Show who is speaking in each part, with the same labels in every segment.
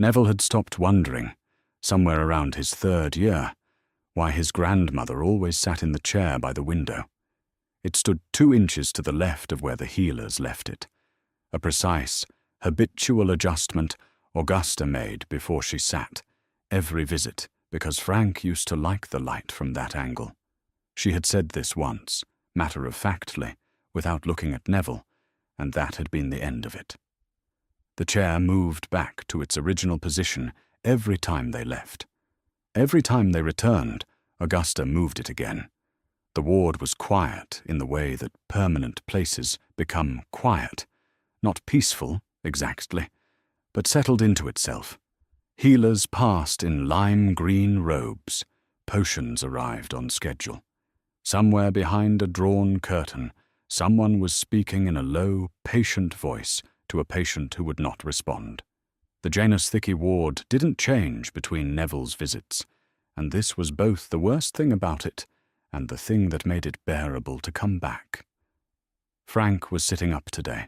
Speaker 1: Neville had stopped wondering, somewhere around his 3rd year, why his grandmother always sat in the chair by the window. It stood 2 inches to the left of where the healers left it, a precise, habitual adjustment Augusta made before she sat, every visit, because Frank used to like the light from that angle. She had said this once, matter-of-factly, without looking at Neville, and that had been the end of it. The chair moved back to its original position every time they left. Every time they returned, Augusta moved it again. The ward was quiet in the way that permanent places become quiet, not peaceful, exactly, but settled into itself. Healers passed in lime-green robes. Potions arrived on schedule. Somewhere behind a drawn curtain, someone was speaking in a low, patient voice to a patient who would not respond. The Janus Thicky ward didn't change between Neville's visits, and this was both the worst thing about it and the thing that made it bearable to come back. Frank was sitting up today,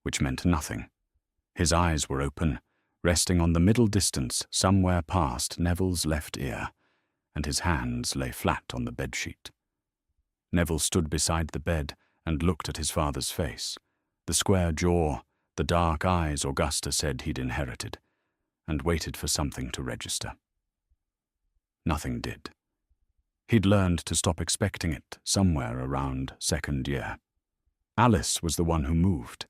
Speaker 1: which meant nothing. His eyes were open, resting on the middle distance somewhere past Neville's left ear, and his hands lay flat on the bedsheet. Neville stood beside the bed and looked at his father's face, the square jaw, the dark eyes Augusta said he'd inherited, and waited for something to register. Nothing did. He'd learned to stop expecting it somewhere around 2nd year. Alice was the one who moved.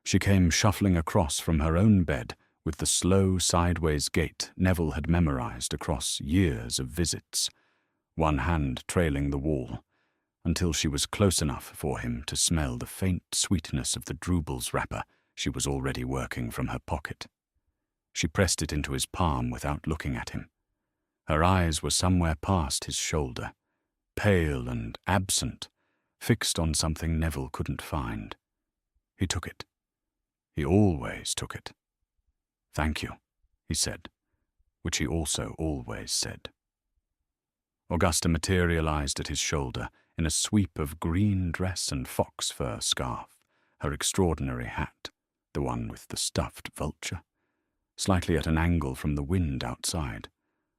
Speaker 1: She came shuffling across from her own bed with the slow sideways gait Neville had memorized across years of visits, one hand trailing the wall, until she was close enough for him to smell the faint sweetness of the Drubel's wrapper she was already working from her pocket. She pressed it into his palm without looking at him. Her eyes were somewhere past his shoulder, pale and absent, fixed on something Neville couldn't find. He took it. He always took it. "Thank you," he said, which he also always said. Augusta materialized at his shoulder in a sweep of green dress and fox fur scarf, her extraordinary hat, the one with the stuffed vulture, slightly at an angle from the wind outside,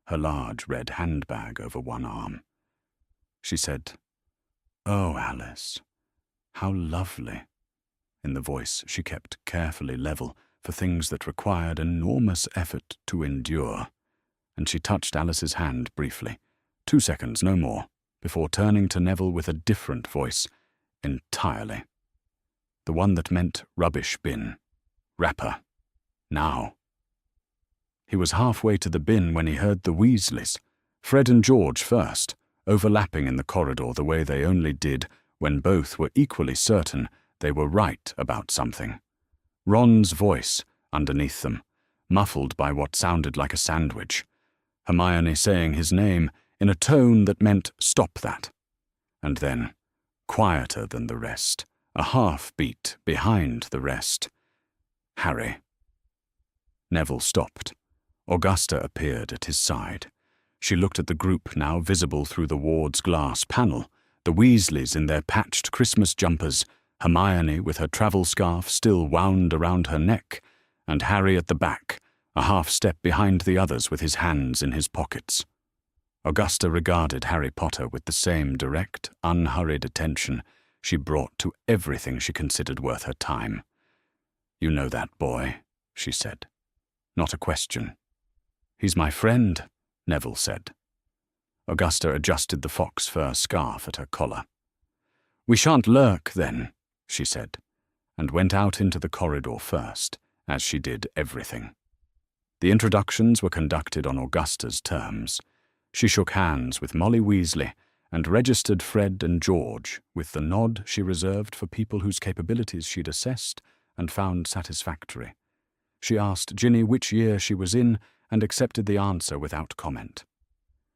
Speaker 1: her large red handbag over one arm. She said, "Oh, Alice, how lovely," in the voice she kept carefully level for things that required enormous effort to endure, and she touched Alice's hand briefly, 2 seconds, no more, before turning to Neville with a different voice entirely. The one that meant rubbish bin, wrapper, now. He was halfway to the bin when he heard the Weasleys, Fred and George first, overlapping in the corridor the way they only did when both were equally certain they were right about something. Ron's voice underneath them, muffled by what sounded like a sandwich. Hermione saying his name in a tone that meant stop that. And then, quieter than the rest, a half-beat behind the rest, Harry. Neville stopped. Augusta appeared at his side. She looked at the group now visible through the ward's glass panel, the Weasleys in their patched Christmas jumpers, Hermione with her travel scarf still wound around her neck, and Harry at the back, a half-step behind the others with his hands in his pockets. Augusta regarded Harry Potter with the same direct, unhurried attention she brought to everything she considered worth her time. "You know that boy," she said. "Not a question." "He's my friend," Neville said. Augusta adjusted the fox fur scarf at her collar. "We shan't lurk, then," she said, and went out into the corridor first, as she did everything. The introductions were conducted on Augusta's terms. She shook hands with Molly Weasley and registered Fred and George with the nod she reserved for people whose capabilities she'd assessed and found satisfactory. She asked Ginny which year she was in and accepted the answer without comment.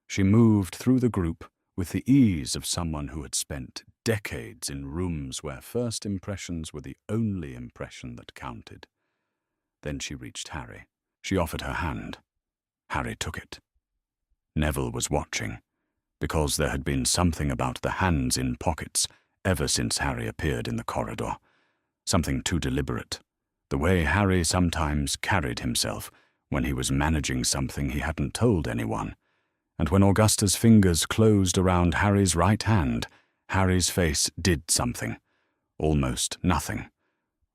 Speaker 1: She moved through the group with the ease of someone who had spent decades in rooms where first impressions were the only impression that counted. Then she reached Harry. She offered her hand. Harry took it. Neville was watching, because there had been something about the hands in pockets ever since Harry appeared in the corridor. Something too deliberate. The way Harry sometimes carried himself when he was managing something he hadn't told anyone, and when Augusta's fingers closed around Harry's right hand, Harry's face did something. Almost nothing.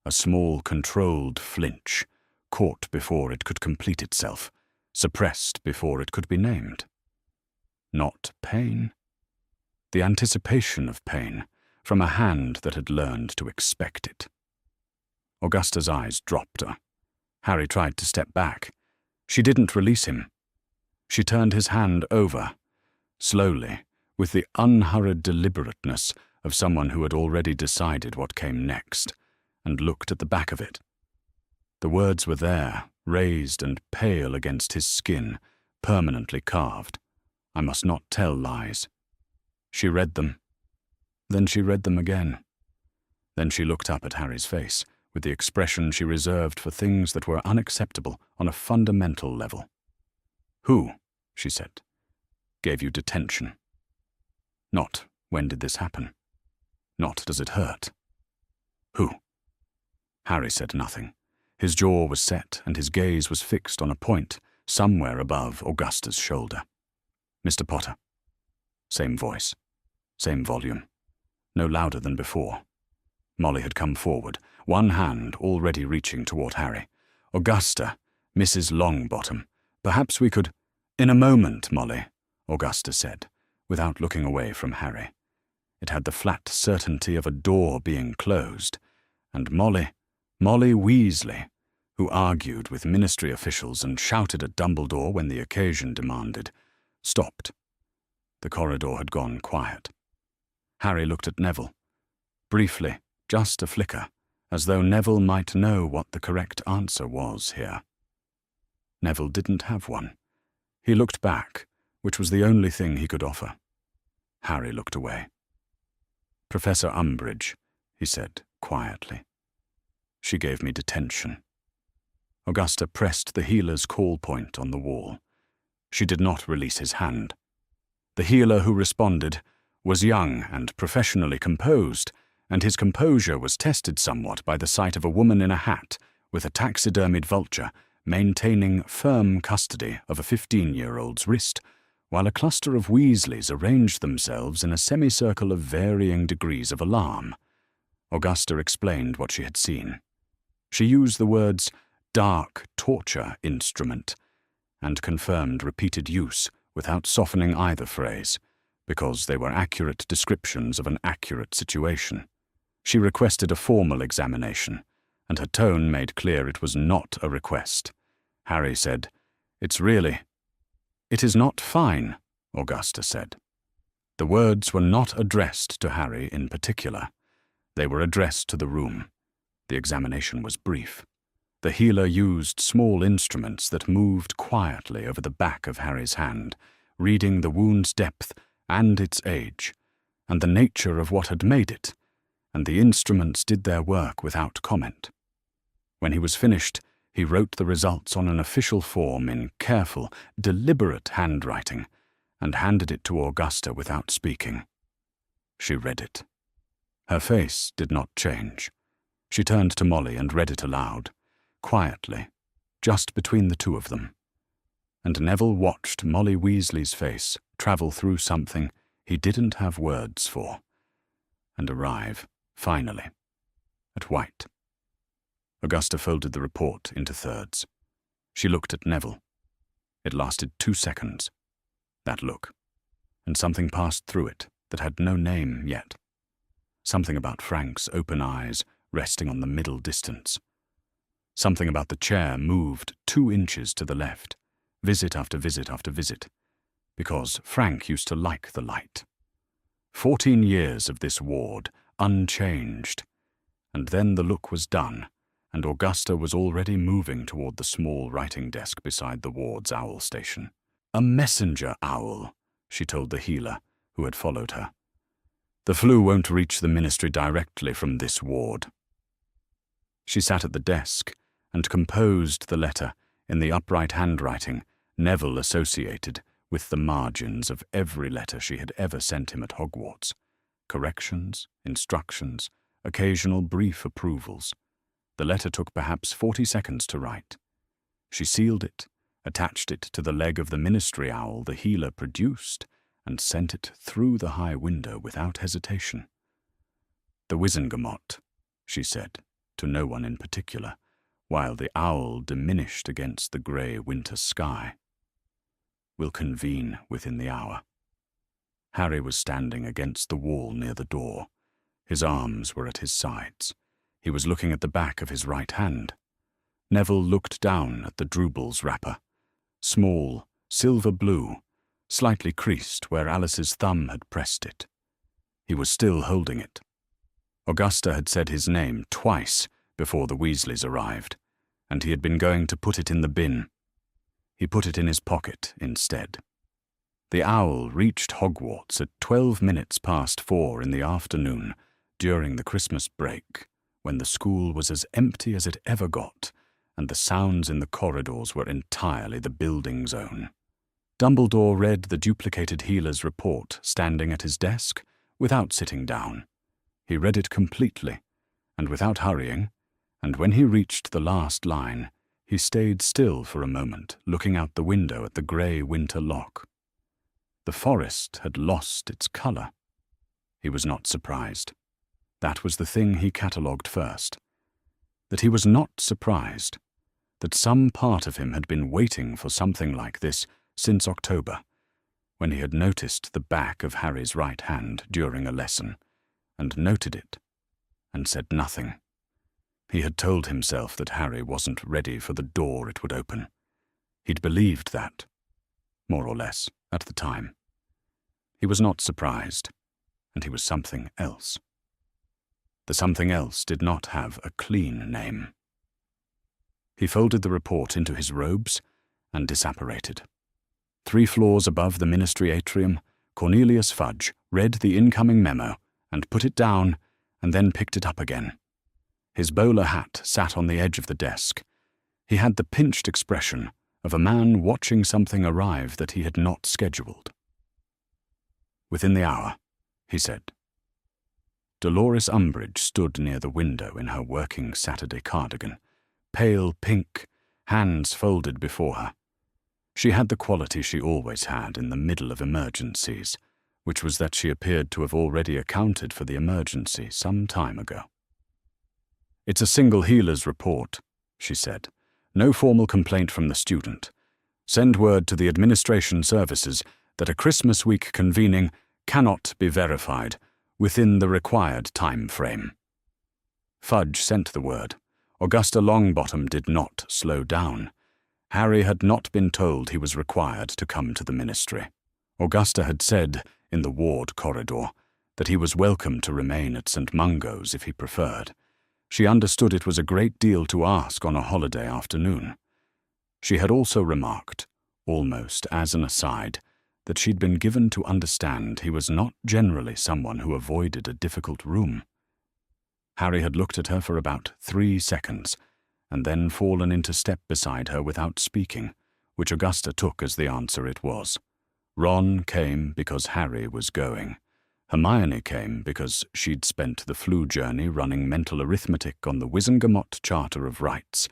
Speaker 1: A small, controlled flinch, caught before it could complete itself, suppressed before it could be named. Not pain. The anticipation of pain, from a hand that had learned to expect it. Augusta's eyes dropped her. Harry tried to step back. She didn't release him. She turned his hand over, slowly, with the unhurried deliberateness of someone who had already decided what came next, and looked at the back of it. The words were there, raised and pale against his skin, permanently carved. I must not tell lies. She read them. Then she read them again. Then she looked up at Harry's face, with the expression she reserved for things that were unacceptable on a fundamental level. "Who," she said, "gave you detention? Not, when did this happen? Not, does it hurt? Who?" Harry said nothing. His jaw was set and his gaze was fixed on a point somewhere above Augusta's shoulder. "Mr. Potter." Same voice, same volume, no louder than before. Molly had come forward, one hand already reaching toward Harry. "Augusta, Mrs. Longbottom, perhaps we could—" "In a moment, Molly," Augusta said, without looking away from Harry. It had the flat certainty of a door being closed, and Molly Weasley, who argued with ministry officials and shouted at Dumbledore when the occasion demanded, stopped. The corridor had gone quiet. Harry looked at Neville. Briefly, just a flicker, as though Neville might know what the correct answer was here. Neville didn't have one. He looked back, which was the only thing he could offer. Harry looked away. "Professor Umbridge," he said quietly. "She gave me detention." Augusta pressed the healer's call point on the wall. She did not release his hand. The healer who responded was young and professionally composed, and his composure was tested somewhat by the sight of a woman in a hat with a taxidermied vulture maintaining firm custody of a 15-year-old's wrist, while a cluster of Weasleys arranged themselves in a semicircle of varying degrees of alarm. Augusta explained what she had seen. She used the words "dark torture instrument" and confirmed repeated use without softening either phrase, because they were accurate descriptions of an accurate situation. She requested a formal examination, and her tone made clear it was not a request. Harry said, "It is not fine," Augusta said. The words were not addressed to Harry in particular. They were addressed to the room. The examination was brief. The healer used small instruments that moved quietly over the back of Harry's hand, reading the wound's depth and its age, and the nature of what had made it, and the instruments did their work without comment. When he was finished, he wrote the results on an official form in careful, deliberate handwriting, and handed it to Augusta without speaking. She read it. Her face did not change. She turned to Molly and read it aloud, quietly, just between the two of them. And Neville watched Molly Weasley's face travel through something he didn't have words for, and arrive, finally, at white. Augusta folded the report into thirds. She looked at Neville. It lasted 2 seconds, that look, and something passed through it that had no name yet. Something about Frank's open eyes resting on the middle distance. Something about the chair moved 2 inches to the left, visit after visit after visit, because Frank used to like the light. 14 years of this ward, unchanged, and then the look was done, and Augusta was already moving toward the small writing desk beside the ward's owl station. "A messenger owl," she told the healer, who had followed her. "The flu won't reach the ministry directly from this ward." She sat at the desk and composed the letter in the upright handwriting Neville associated with the margins of every letter she had ever sent him at Hogwarts. Corrections, instructions, occasional brief approvals. The letter took perhaps 40 seconds to write. She sealed it, attached it to the leg of the ministry owl the healer produced, and sent it through the high window without hesitation. "The Wizengamot," she said, to no one in particular, while the owl diminished against the grey winter sky, "will convene within the hour." Harry was standing against the wall near the door. His arms were at his sides. He was looking at the back of his right hand. Neville looked down at the Drubel's wrapper, small, silver blue, slightly creased where Alice's thumb had pressed it. He was still holding it. Augusta had said his name twice before the Weasleys arrived, and he had been going to put it in the bin. He put it in his pocket instead. The owl reached Hogwarts at 12 minutes past 4 in the afternoon during the Christmas break, when the school was as empty as it ever got, and the sounds in the corridors were entirely the building's own. Dumbledore read the duplicated healer's report standing at his desk, without sitting down. He read it completely, and without hurrying, and when he reached the last line, he stayed still for a moment, looking out the window at the grey winter loch. The forest had lost its colour. He was not surprised. That was the thing he catalogued first. That he was not surprised. That some part of him had been waiting for something like this since October, when he had noticed the back of Harry's right hand during a lesson, and noted it, and said nothing. He had told himself that Harry wasn't ready for the door it would open. He'd believed that, more or less, at the time. He was not surprised, and he was something else. The something else did not have a clean name. He folded the report into his robes and disapparated. 3 floors above the ministry atrium, Cornelius Fudge read the incoming memo and put it down and then picked it up again. His bowler hat sat on the edge of the desk. He had the pinched expression of a man watching something arrive that he had not scheduled. "Within the hour," he said. Dolores Umbridge stood near the window in her working Saturday cardigan, pale pink, hands folded before her. She had the quality she always had in the middle of emergencies, which was that she appeared to have already accounted for the emergency some time ago. "It's a single healer's report," she said. "No formal complaint from the student. Send word to the administration services that a Christmas week convening cannot be verified within the required time frame." Fudge sent the word. Augusta Longbottom did not slow down. Harry had not been told he was required to come to the ministry. Augusta had said, in the ward corridor, that he was welcome to remain at St. Mungo's if he preferred. She understood it was a great deal to ask on a holiday afternoon. She had also remarked, almost as an aside, that she'd been given to understand he was not generally someone who avoided a difficult room. Harry had looked at her for about 3 seconds, and then fallen into step beside her without speaking, which Augusta took as the answer it was. Ron came because Harry was going. Hermione came because she'd spent the flu journey running mental arithmetic on the Wizengamot Charter of Rights,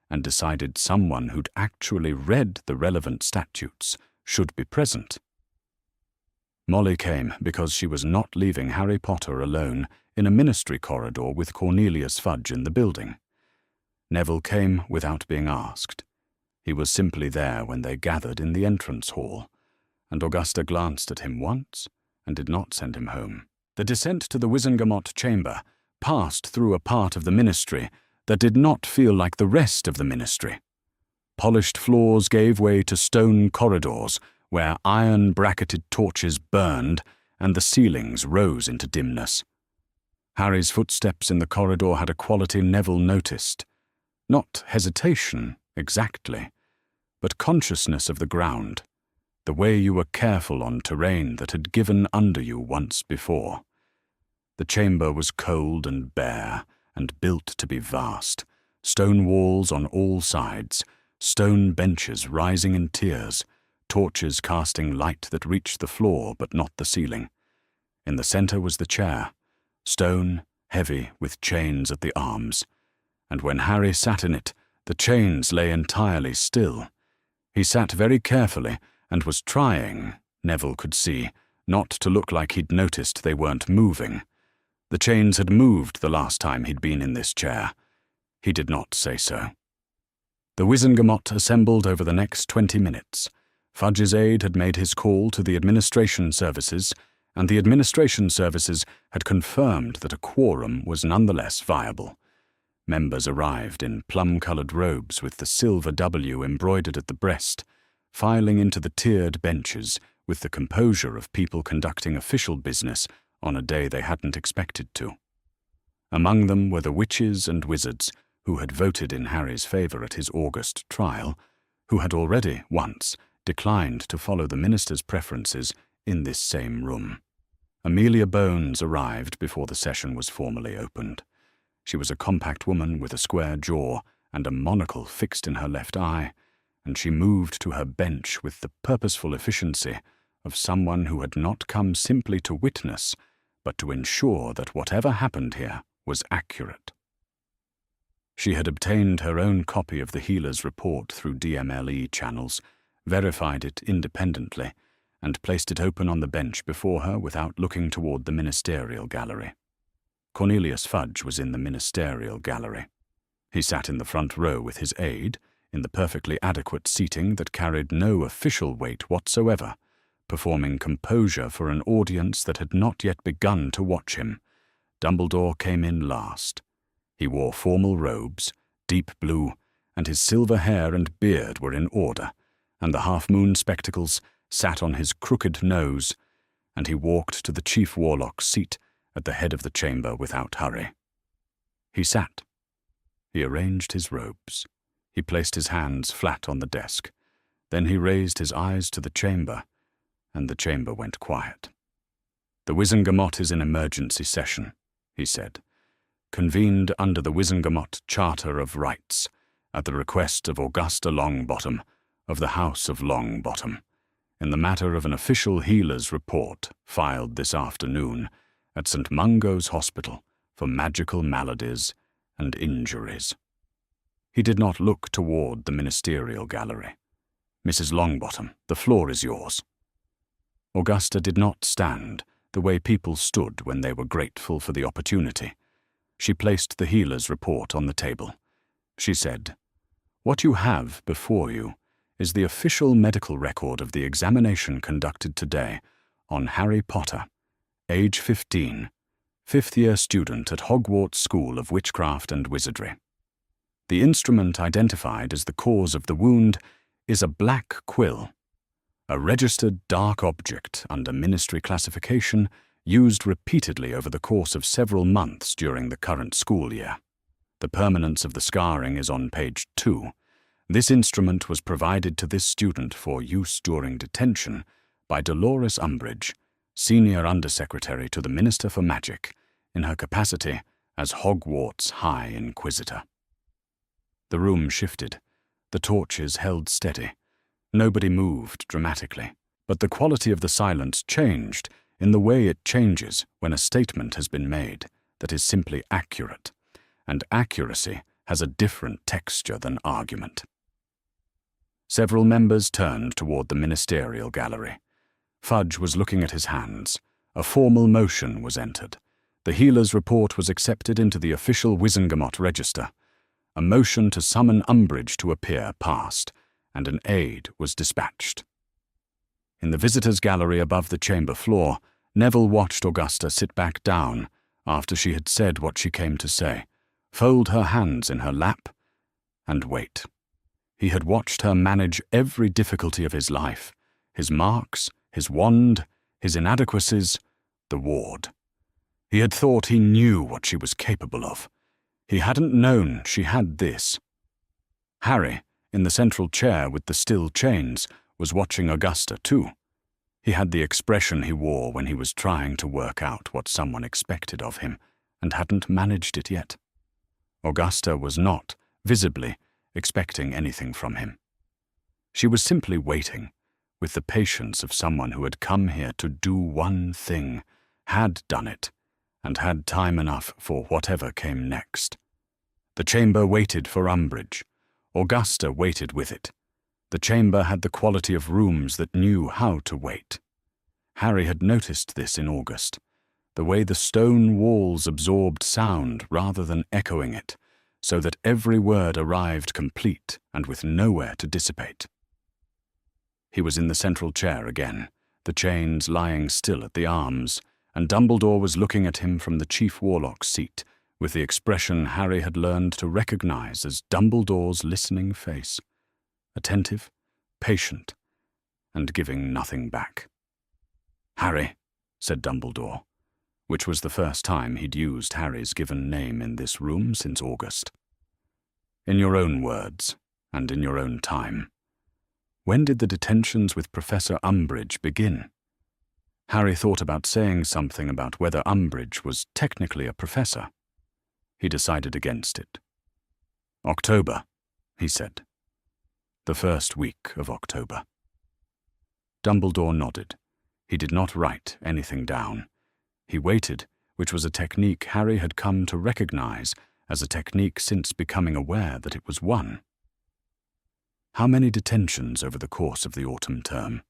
Speaker 1: and decided someone who'd actually read the relevant statutes should be present. Molly came because she was not leaving Harry Potter alone in a ministry corridor with Cornelius Fudge in the building. Neville came without being asked. He was simply there when they gathered in the entrance hall, and Augusta glanced at him once and did not send him home. The descent to the Wizengamot chamber passed through a part of the ministry that did not feel like the rest of the ministry. Polished floors gave way to stone corridors where iron-bracketed torches burned and the ceilings rose into dimness. Harry's footsteps in the corridor had a quality Neville noticed. Not hesitation, exactly, but consciousness of the ground, the way you were careful on terrain that had given under you once before. The chamber was cold and bare, and built to be vast, stone walls on all sides, stone benches rising in tiers, torches casting light that reached the floor but not the ceiling. In the center was the chair, stone, heavy, with chains at the arms, and when Harry sat in it, The chains lay entirely still. He sat very carefully and was trying, Neville could see, not to look like he'd noticed they weren't moving. The chains had moved the last time he'd been in this chair. He did not say so. The Wizengamot assembled over the next 20 minutes. Fudge's aide had made his call to the administration services, and the administration services had confirmed that a quorum was nonetheless viable. Members arrived in plum-coloured robes with the silver W embroidered at the breast, filing into the tiered benches with the composure of people conducting official business on a day they hadn't expected to. Among them were the witches and wizards who had voted in Harry's favour at his August trial, who had already, once, declined to follow the minister's preferences in this same room. Amelia Bones arrived before the session was formally opened. She was a compact woman with a square jaw and a monocle fixed in her left eye, and she moved to her bench with the purposeful efficiency of someone who had not come simply to witness, but to ensure that whatever happened here was accurate. She had obtained her own copy of the healer's report through DMLE channels, verified it independently, and placed it open on the bench before her without looking toward the ministerial gallery. Cornelius Fudge was in the ministerial gallery. He sat in the front row with his aide, in the perfectly adequate seating that carried no official weight whatsoever, performing composure for an audience that had not yet begun to watch him. Dumbledore came in last. He wore formal robes, deep blue, and his silver hair and beard were in order, and the half-moon spectacles sat on his crooked nose, and he walked to the chief warlock's seat at the head of the chamber without hurry. He sat. He arranged his robes. He placed his hands flat on the desk. Then he raised his eyes to the chamber, and the chamber went quiet. "The Wizengamot is in emergency session," he said, "convened under the Wizengamot Charter of Rights, at the request of Augusta Longbottom, of the House of Longbottom, in the matter of an official healer's report filed this afternoon at St. Mungo's Hospital for magical maladies and injuries." He did not look toward the ministerial gallery. "Mrs. Longbottom, the floor is yours." Augusta did not stand the way people stood when they were grateful for the opportunity. She placed the healer's report on the table. She said, "What you have before you is the official medical record of the examination conducted today on Harry Potter, age 15, fifth-year student at Hogwarts School of Witchcraft and Wizardry. The instrument identified as the cause of the wound is a black quill, a registered dark object under ministry classification used repeatedly over the course of several months during the current school year. The permanence of the scarring is on page 2. This instrument was provided to this student for use during detention by Dolores Umbridge, Senior Undersecretary to the Minister for Magic, in her capacity as Hogwarts High Inquisitor." The room shifted. The torches held steady. Nobody moved dramatically, but the quality of the silence changed in the way it changes when a statement has been made that is simply accurate, and accuracy has a different texture than argument. Several members turned toward the ministerial gallery. Fudge was looking at his hands. A formal motion was entered. The healer's report was accepted into the official Wizengamot register. A motion to summon Umbridge to appear passed, and an aide was dispatched. In the visitors' gallery above the chamber floor, Neville watched Augusta sit back down after she had said what she came to say, fold her hands in her lap, and wait. He had watched her manage every difficulty of his life, his marks, his wand, his inadequacies, the ward. He had thought he knew what she was capable of. He hadn't known she had this. Harry, in the central chair with the still chains, was watching Augusta too. He had the expression he wore when he was trying to work out what someone expected of him, and hadn't managed it yet. Augusta was not, visibly, expecting anything from him. She was simply waiting, with the patience of someone who had come here to do one thing, had done it, and had time enough for whatever came next. The chamber waited for Umbridge. Augusta waited with it. The chamber had the quality of rooms that knew how to wait. Harry had noticed this in August, the way the stone walls absorbed sound rather than echoing it, so that every word arrived complete and with nowhere to dissipate. He was in the central chair again, the chains lying still at the arms, and Dumbledore was looking at him from the Chief Warlock's seat, with the expression Harry had learned to recognize as Dumbledore's listening face, attentive, patient, and giving nothing back. "Harry," said Dumbledore, which was the first time he'd used Harry's given name in this room since August. "In your own words, and in your own time, when did the detentions with Professor Umbridge begin?" Harry thought about saying something about whether Umbridge was technically a professor. He decided against it. "October," he said. "The first week of October." Dumbledore nodded. He did not write anything down. He waited, which was a technique Harry had come to recognize as a technique since becoming aware that it was one. "How many detentions over the course of the autumn term?"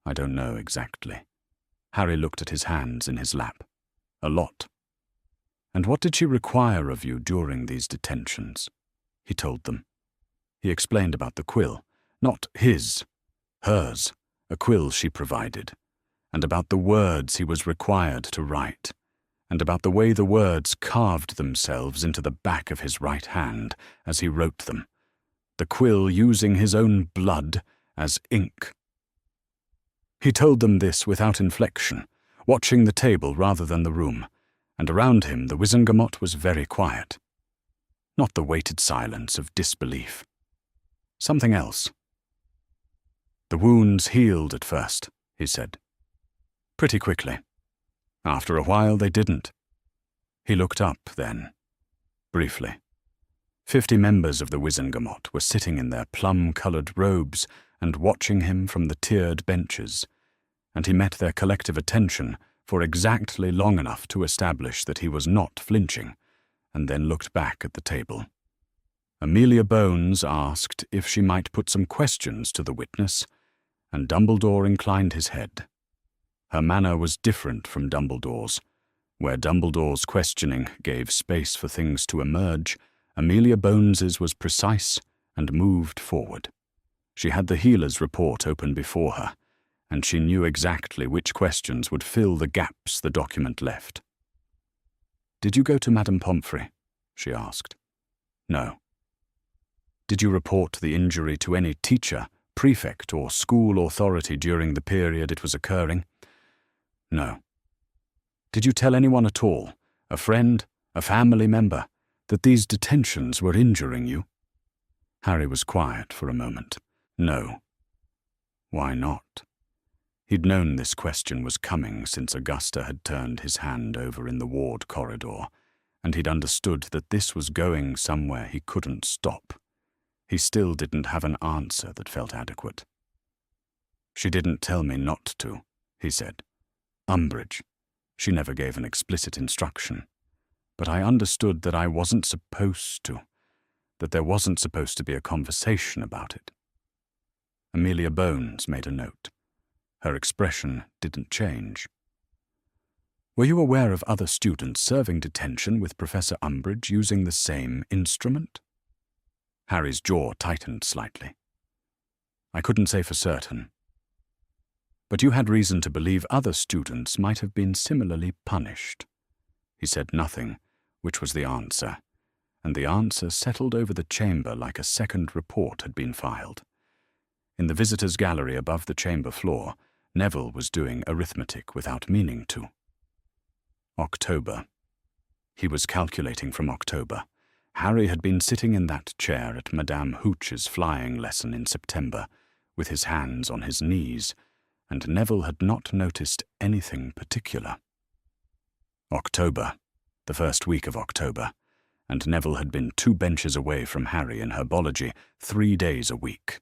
Speaker 1: "I don't know exactly." Harry looked at his hands in his lap. "A lot." "And what did she require of you during these detentions?" He told them. He explained about the quill, not his, hers, a quill she provided, and about the words he was required to write, and about the way the words carved themselves into the back of his right hand as he wrote them, the quill using his own blood as ink. He told them this without inflection, watching the table rather than the room, and around him the Wizengamot was very quiet. Not the weighted silence of disbelief. Something else. "The wounds healed at first," he said. "Pretty quickly. After a while they didn't." He looked up then, briefly. 50 members of the Wizengamot were sitting in their plum-coloured robes and watching him from the tiered benches, and he met their collective attention for exactly long enough to establish that he was not flinching, and then looked back at the table. Amelia Bones asked if she might put some questions to the witness, and Dumbledore inclined his head. Her manner was different from Dumbledore's. Where Dumbledore's questioning gave space for things to emerge, Amelia Bones's was precise and moved forward. She had the healer's report open before her, and she knew exactly which questions would fill the gaps the document left. "Did you go to Madame Pomfrey?" she asked. "No." "Did you report the injury to any teacher, prefect, or school authority during the period it was occurring?" "No." "Did you tell anyone at all, a friend, a family member, that these detentions were injuring you?" Harry was quiet for a moment. "No." Why not? He'd known this question was coming since Augusta had turned his hand over in the ward corridor, and he'd understood that this was going somewhere he couldn't stop. He still didn't have an answer that felt adequate. "She didn't tell me not to," he said. "Umbridge. She never gave an explicit instruction. But I understood that I wasn't supposed to, that there wasn't supposed to be a conversation about it." Amelia Bones made a note. Her expression didn't change. "Were you aware of other students serving detention with Professor Umbridge using the same instrument?" Harry's jaw tightened slightly. "I couldn't say for certain." "But you had reason to believe other students might have been similarly punished." He said nothing, which was the answer, and the answer settled over the chamber like a second report had been filed. In the visitors' gallery above the chamber floor, Neville was doing arithmetic without meaning to. October. He was calculating from October. Harry had been sitting in that chair at Madame Hooch's flying lesson in September, with his hands on his knees, and Neville had not noticed anything particular. October, the first week of October, and Neville had been 2 benches away from Harry in herbology 3 days a week.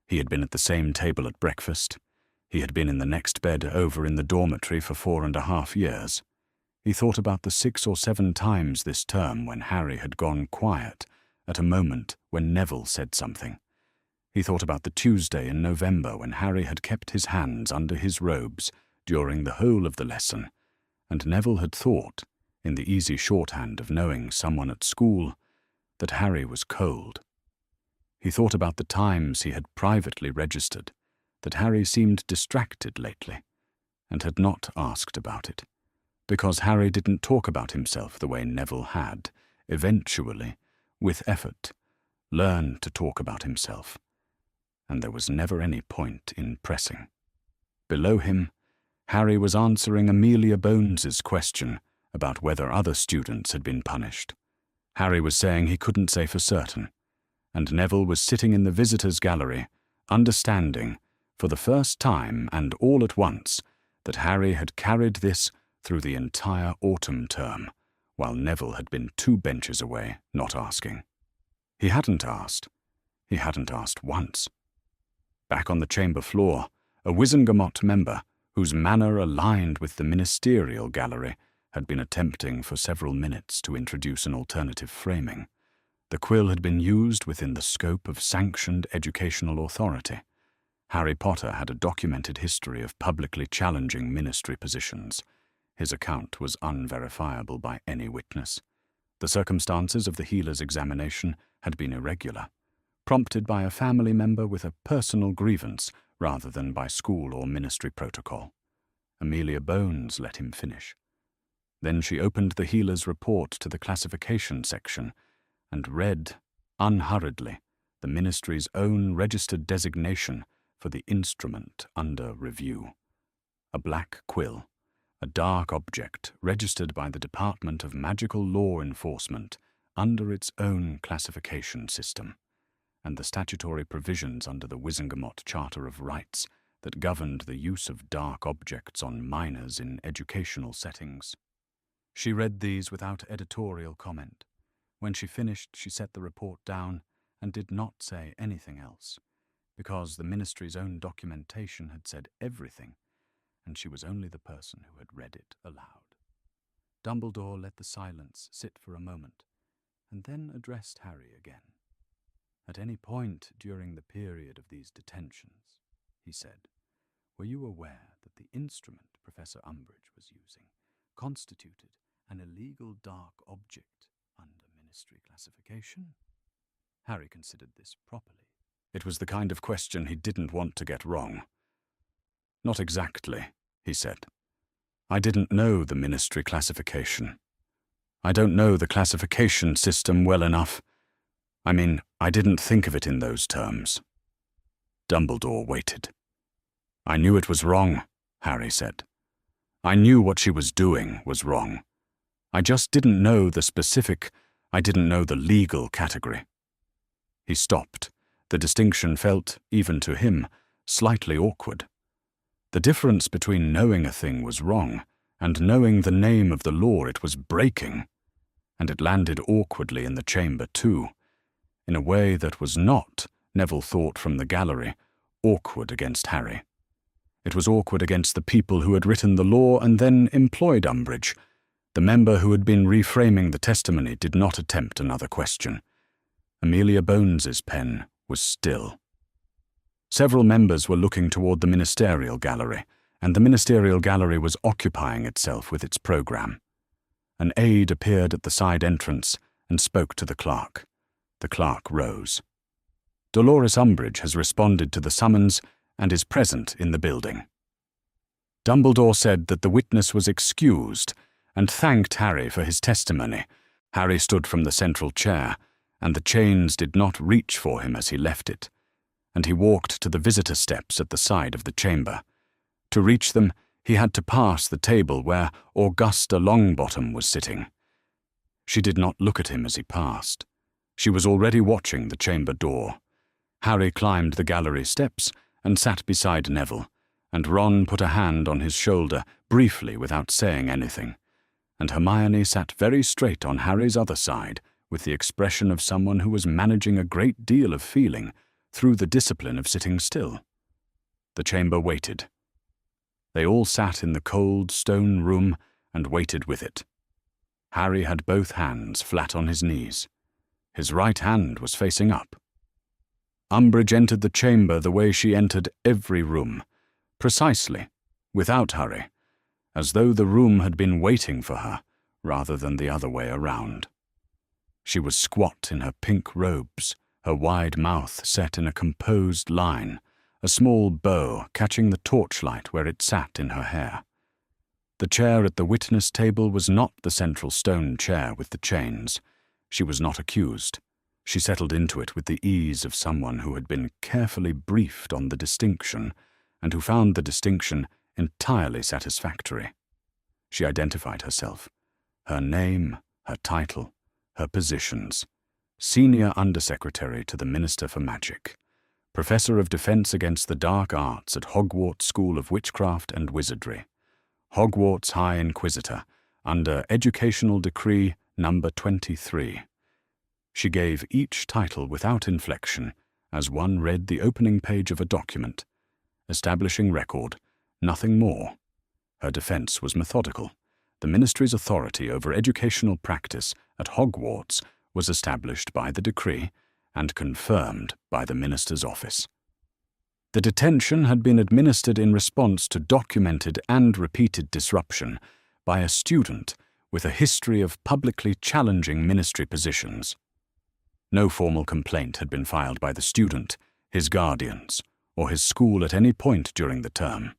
Speaker 1: He had been at the same table at breakfast. He had been in the next bed over in the dormitory for 4.5 years. He thought about the 6 or 7 times this term when Harry had gone quiet at a moment when Neville said something. He thought about the Tuesday in November when Harry had kept his hands under his robes during the whole of the lesson, and Neville had thought, in the easy shorthand of knowing someone at school, that Harry was cold. He thought about the times he had privately registered, that Harry seemed distracted lately, and had not asked about it, because Harry didn't talk about himself the way Neville had, eventually, with effort, learned to talk about himself, and there was never any point in pressing. Below him, Harry was answering Amelia Bones's question about whether other students had been punished. Harry was saying he couldn't say for certain, and Neville was sitting in the visitors' gallery, understanding, for the first time and all at once, that Harry had carried this through the entire autumn term, while Neville had been 2 benches away, not asking. He hadn't asked. He hadn't asked once. Back on the chamber floor, a Wizengamot member, whose manner aligned with the ministerial gallery, had been attempting for several minutes to introduce an alternative framing. The quill had been used within the scope of sanctioned educational authority. Harry Potter had a documented history of publicly challenging ministry positions. His account was unverifiable by any witness. The circumstances of the healer's examination had been irregular, prompted by a family member with a personal grievance rather than by school or ministry protocol. Amelia Bones let him finish. Then she opened the healer's report to the classification section and read, unhurriedly, the ministry's own registered designation for the instrument under review. A black quill, a dark object registered by the Department of Magical Law Enforcement under its own classification system, and the statutory provisions under the Wizengamot Charter of Rights that governed the use of dark objects on minors in educational settings. She read these without editorial comment. When she finished, she set the report down and did not say anything else, because the ministry's own documentation had said everything, and she was only the person who had read it aloud. Dumbledore let the silence sit for a moment, and then addressed Harry again. "At any point during the period of these detentions," he said, "were you aware that the instrument Professor Umbridge was using constituted an illegal dark object under ministry classification?" Harry considered this properly. It was the kind of question he didn't want to get wrong. "Not exactly," he said. "I didn't know the ministry classification. I don't know the classification system well enough. I mean, I didn't think of it in those terms." Dumbledore waited. "I knew it was wrong," Harry said. "I knew what she was doing was wrong. I just didn't know the specific, I didn't know the legal category." He stopped. The distinction felt, even to him, slightly awkward. The difference between knowing a thing was wrong and knowing the name of the law it was breaking, and it landed awkwardly in the chamber too, in a way that was not, Neville thought from the gallery, awkward against Harry. It was awkward against the people who had written the law and then employed Umbridge. The member who had been reframing the testimony did not attempt another question. Amelia Bones's pen was still. Several members were looking toward the ministerial gallery, and the ministerial gallery was occupying itself with its program. An aide appeared at the side entrance and spoke to the clerk. The clerk rose. "Dolores Umbridge has responded to the summons and is present in the building." Dumbledore said that the witness was excused and thanked Harry for his testimony. Harry stood from the central chair, and the chains did not reach for him as he left it, and he walked to the visitor steps at the side of the chamber. To reach them, he had to pass the table where Augusta Longbottom was sitting. She did not look at him as he passed. She was already watching the chamber door. Harry climbed the gallery steps and sat beside Neville, and Ron put a hand on his shoulder briefly without saying anything, and Hermione sat very straight on Harry's other side with the expression of someone who was managing a great deal of feeling through the discipline of sitting still. The chamber waited. They all sat in the cold stone room and waited with it. Harry had both hands flat on his knees. His right hand was facing up. Umbridge entered the chamber the way she entered every room, precisely, without hurry, as though the room had been waiting for her, rather than the other way around. She was squat in her pink robes, her wide mouth set in a composed line, a small bow catching the torchlight where it sat in her hair. The chair at the witness table was not the central stone chair with the chains. She was not accused. She settled into it with the ease of someone who had been carefully briefed on the distinction, and who found the distinction entirely satisfactory. She identified herself, her name, her title, her positions: Senior Undersecretary to the Minister for Magic, Professor of Defense Against the Dark Arts at Hogwarts School of Witchcraft and Wizardry, Hogwarts High Inquisitor, under Educational Decree number 23. She gave each title without inflection, as one read the opening page of a document. Establishing record, nothing more. Her defense was methodical. The Ministry's authority over educational practice at Hogwarts was established by the decree and confirmed by the Minister's office. The detention had been administered in response to documented and repeated disruption by a student with a history of publicly challenging ministry positions. No formal complaint had been filed by the student, his guardians, or his school at any point during the term.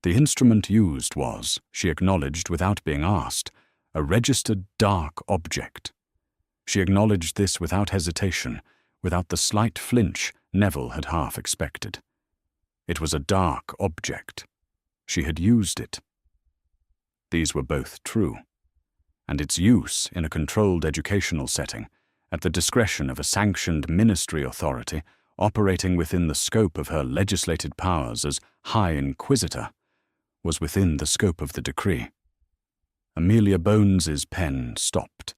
Speaker 1: The instrument used was, she acknowledged without being asked, a registered dark object. She acknowledged this without hesitation, without the slight flinch Neville had half expected. It was a dark object. She had used it. These were both true, and its use in a controlled educational setting, at the discretion of a sanctioned ministry authority operating within the scope of her legislated powers as High Inquisitor, was within the scope of the decree. Amelia Bones's pen stopped.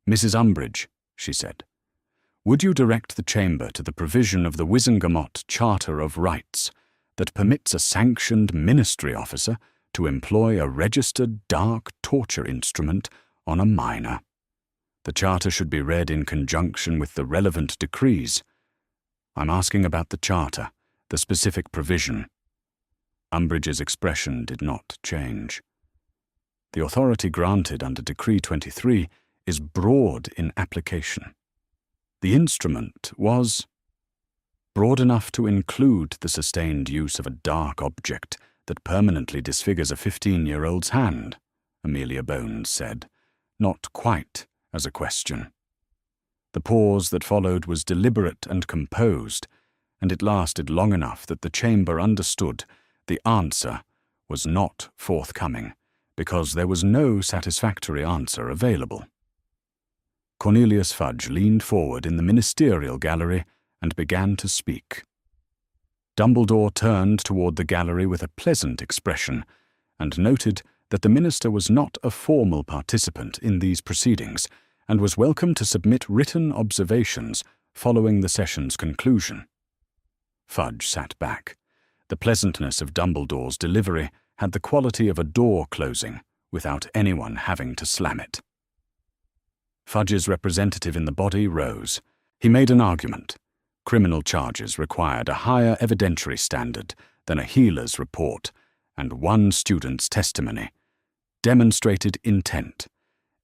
Speaker 1: "Mrs. Umbridge," she said, "would you direct the chamber to the provision of the Wizengamot Charter of Rights that permits a sanctioned ministry officer to employ a registered dark torture instrument on a minor? The charter should be read in conjunction with the relevant decrees. I'm asking about the charter, the specific provision." Umbridge's expression did not change. The authority granted under Decree 23 is broad in application. The instrument was broad enough to include the sustained use of a dark object that permanently disfigures a 15-year-old's hand, Amelia Bones said, not quite as a question. The pause that followed was deliberate and composed, and it lasted long enough that the chamber understood the answer was not forthcoming, because there was no satisfactory answer available. Cornelius Fudge leaned forward in the ministerial gallery and began to speak. Dumbledore turned toward the gallery with a pleasant expression and noted that the minister was not a formal participant in these proceedings and was welcome to submit written observations following the session's conclusion. Fudge sat back. The pleasantness of Dumbledore's delivery had the quality of a door closing without anyone having to slam it. Fudge's representative in the body rose. He made an argument. Criminal charges required a higher evidentiary standard than a healer's report, and one student's testimony demonstrated intent,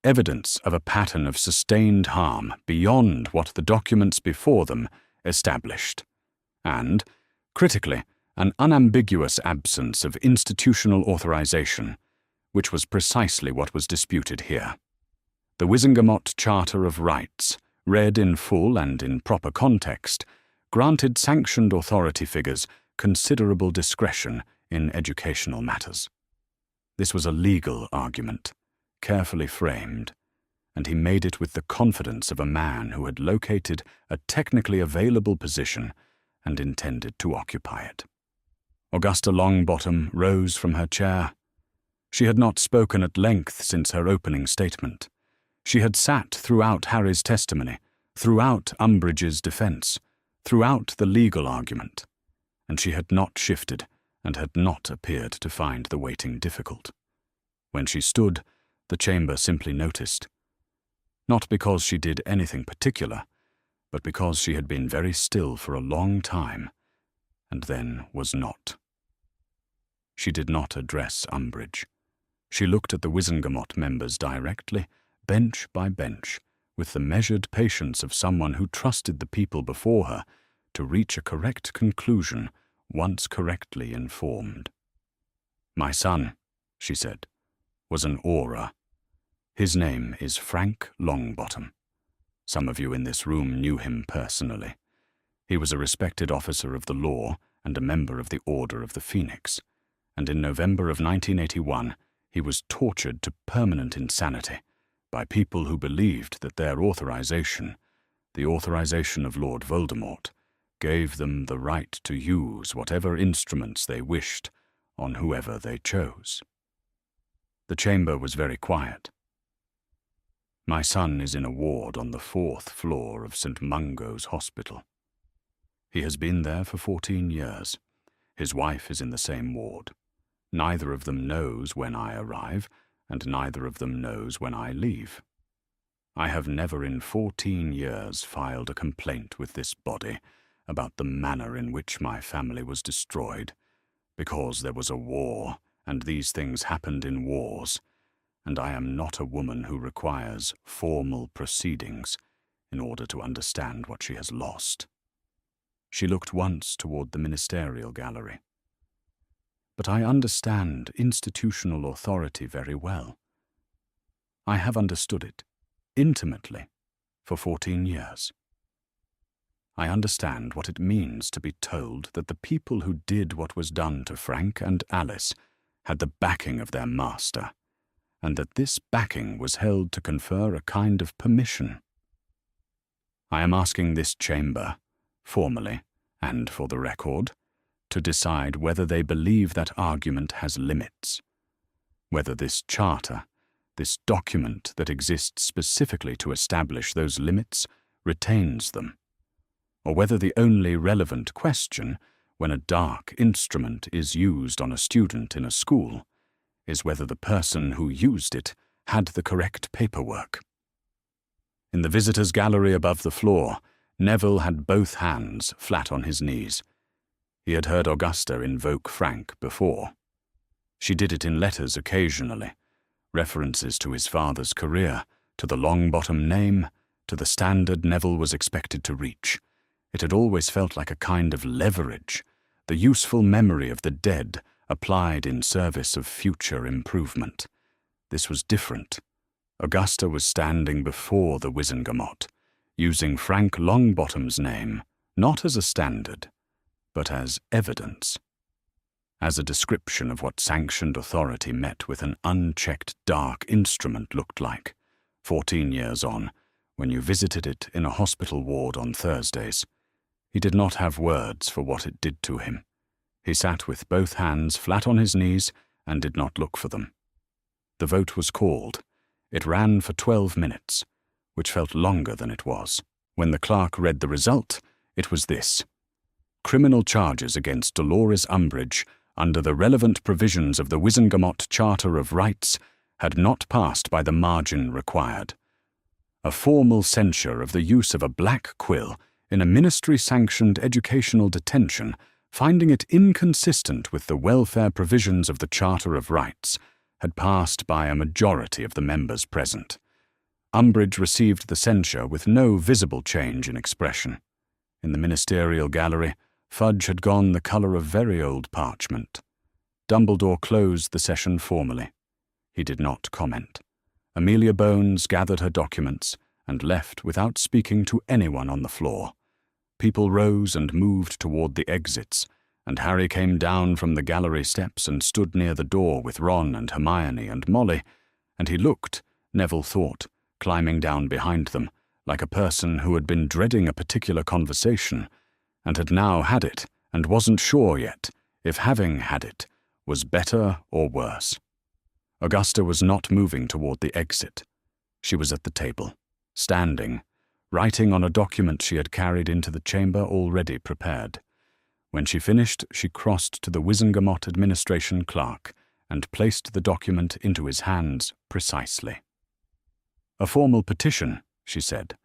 Speaker 1: evidence of a pattern of sustained harm beyond what the documents before them established, and, critically, an unambiguous absence of institutional authorization, which was precisely what was disputed here. The Wizengamot Charter of Rights, read in full and in proper context, granted sanctioned authority figures considerable discretion in educational matters. This was a legal argument, carefully framed, and he made it with the confidence of a man who had located a technically available position and intended to occupy it. Augusta Longbottom rose from her chair. She had not spoken at length since her opening statement. She had sat throughout Harry's testimony, throughout Umbridge's defense, throughout the legal argument, and she had not shifted and had not appeared to find the waiting difficult. When she stood, the chamber simply noticed. not because she did anything particular, but because she had been very still for a long time, and then was not. She did not address Umbridge. She looked at the Wizengamot members directly, bench by bench, with the measured patience of someone who trusted the people before her to reach a correct conclusion once correctly informed. "My son," she said, "was an aura. His name is Frank Longbottom. Some of you in this room knew him personally. He was a respected officer of the law and a member of the Order of the Phoenix, and in November of 1981 he was tortured to permanent insanity by people who believed that their authorization, the authorization of Lord Voldemort, gave them the right to use whatever instruments they wished on whoever they chose." The chamber was very quiet. "My son is in a ward on the 4th floor of St. Mungo's Hospital. He has been there for 14 years. His wife is in the same ward. Neither of them knows when I arrive, and neither of them knows when I leave. I have never in 14 years filed a complaint with this body about the manner in which my family was destroyed, because there was a war, and these things happened in wars, and I am not a woman who requires formal proceedings in order to understand what she has lost." She looked once toward the ministerial gallery. "But I understand institutional authority very well. I have understood it, intimately, for 14 years. I understand what it means to be told that the people who did what was done to Frank and Alice had the backing of their master, and that this backing was held to confer a kind of permission. I am asking this chamber, formally and for the record, to decide whether they believe that argument has limits, whether this charter, this document that exists specifically to establish those limits, retains them, or whether the only relevant question when a dark instrument is used on a student in a school is whether the person who used it had the correct paperwork." In the visitors' gallery above the floor, Neville had both hands flat on his knees. He had heard Augusta invoke Frank before. She did it in letters occasionally, references to his father's career, to the Longbottom name, to the standard Neville was expected to reach. It had always felt like a kind of leverage, the useful memory of the dead applied in service of future improvement. This was different. Augusta was standing before the Wizengamot, using Frank Longbottom's name, not as a standard, but as evidence, as a description of what sanctioned authority met with an unchecked dark instrument looked like, 14 years on, when you visited it in a hospital ward on Thursdays. He did not have words for what it did to him. He sat with both hands flat on his knees and did not look for them. The vote was called. It ran for 12 minutes, which felt longer than it was. When the clerk read the result, it was this: criminal charges against Dolores Umbridge under the relevant provisions of the Wizengamot Charter of Rights had not passed by the margin required. A formal censure of the use of a black quill in a ministry-sanctioned educational detention, finding it inconsistent with the welfare provisions of the Charter of Rights, had passed by a majority of the members present. Umbridge received the censure with no visible change in expression. In the ministerial gallery, fudge had gone the colour of very old parchment. Dumbledore closed the session formally. He did not comment. Amelia Bones gathered her documents and left without speaking to anyone on the floor. People rose and moved toward the exits, and Harry came down from the gallery steps and stood near the door with Ron and Hermione and Molly, and he looked, Neville thought, climbing down behind them, like a person who had been dreading a particular conversation, and had now had it, and wasn't sure yet if having had it was better or worse. Augusta was not moving toward the exit. She was at the table, standing, writing on a document she had carried into the chamber already prepared. When she finished, she crossed to the Wizengamot administration clerk and placed the document into his hands precisely. "A formal petition," she said,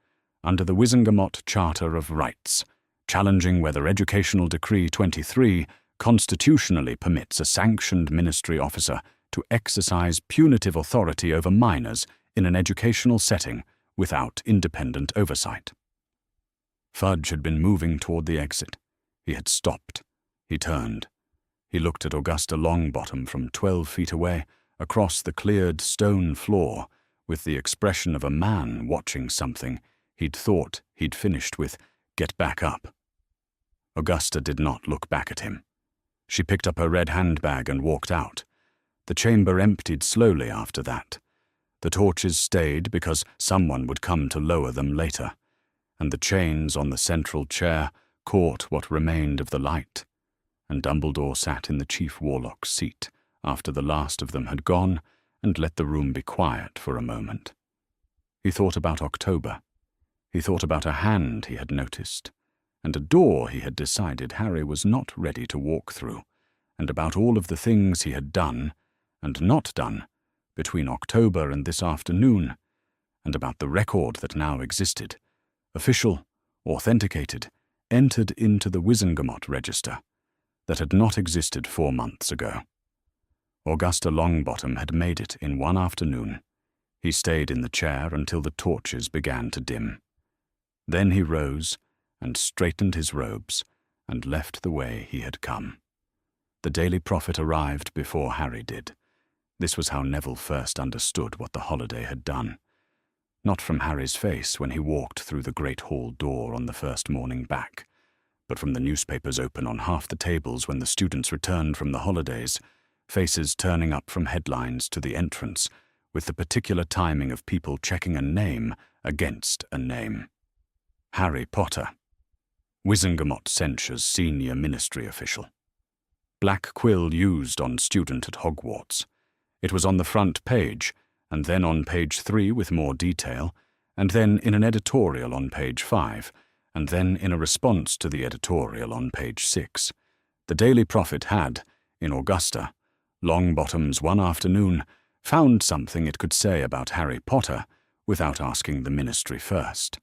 Speaker 1: "under the Wizengamot Charter of Rights, challenging whether Educational Decree 23 constitutionally permits a sanctioned ministry officer to exercise punitive authority over minors in an educational setting without independent oversight." Fudge had been moving toward the exit. He had stopped. He turned. He looked at Augusta Longbottom from 12 feet away, across the cleared stone floor, with the expression of a man watching something he'd thought he'd finished with, "Get back up." Augusta did not look back at him. She picked up her red handbag and walked out. The chamber emptied slowly after that. The torches stayed because someone would come to lower them later, and the chains on the central chair caught what remained of the light, and Dumbledore sat in the Chief Warlock's seat after the last of them had gone and let the room be quiet for a moment. He thought about October. He thought about a hand he had noticed, and a door he had decided Harry was not ready to walk through, and about all of the things he had done and not done between October and this afternoon, and about the record that now existed, official, authenticated, entered into the Wizengamot register, that had not existed 4 months ago. Augusta Longbottom had made it in one afternoon. He stayed in the chair until the torches began to dim. Then he rose and straightened his robes and left the way he had come. The Daily Prophet arrived before Harry did. This was how Neville first understood what the holiday had done. Not from Harry's face when he walked through the great hall door on the first morning back, but from the newspapers open on half the tables when the students returned from the holidays, faces turning up from headlines to the entrance, with the particular timing of people checking a name against a name. Harry Potter. Wizengamot censures senior ministry official. Black quill used on student at Hogwarts. It was on the front page, and then on page 3 with more detail, and then in an editorial on page 5, and then in a response to the editorial on page 6. The Daily Prophet had, in Augusta Longbottom's one afternoon, found something it could say about Harry Potter without asking the ministry first.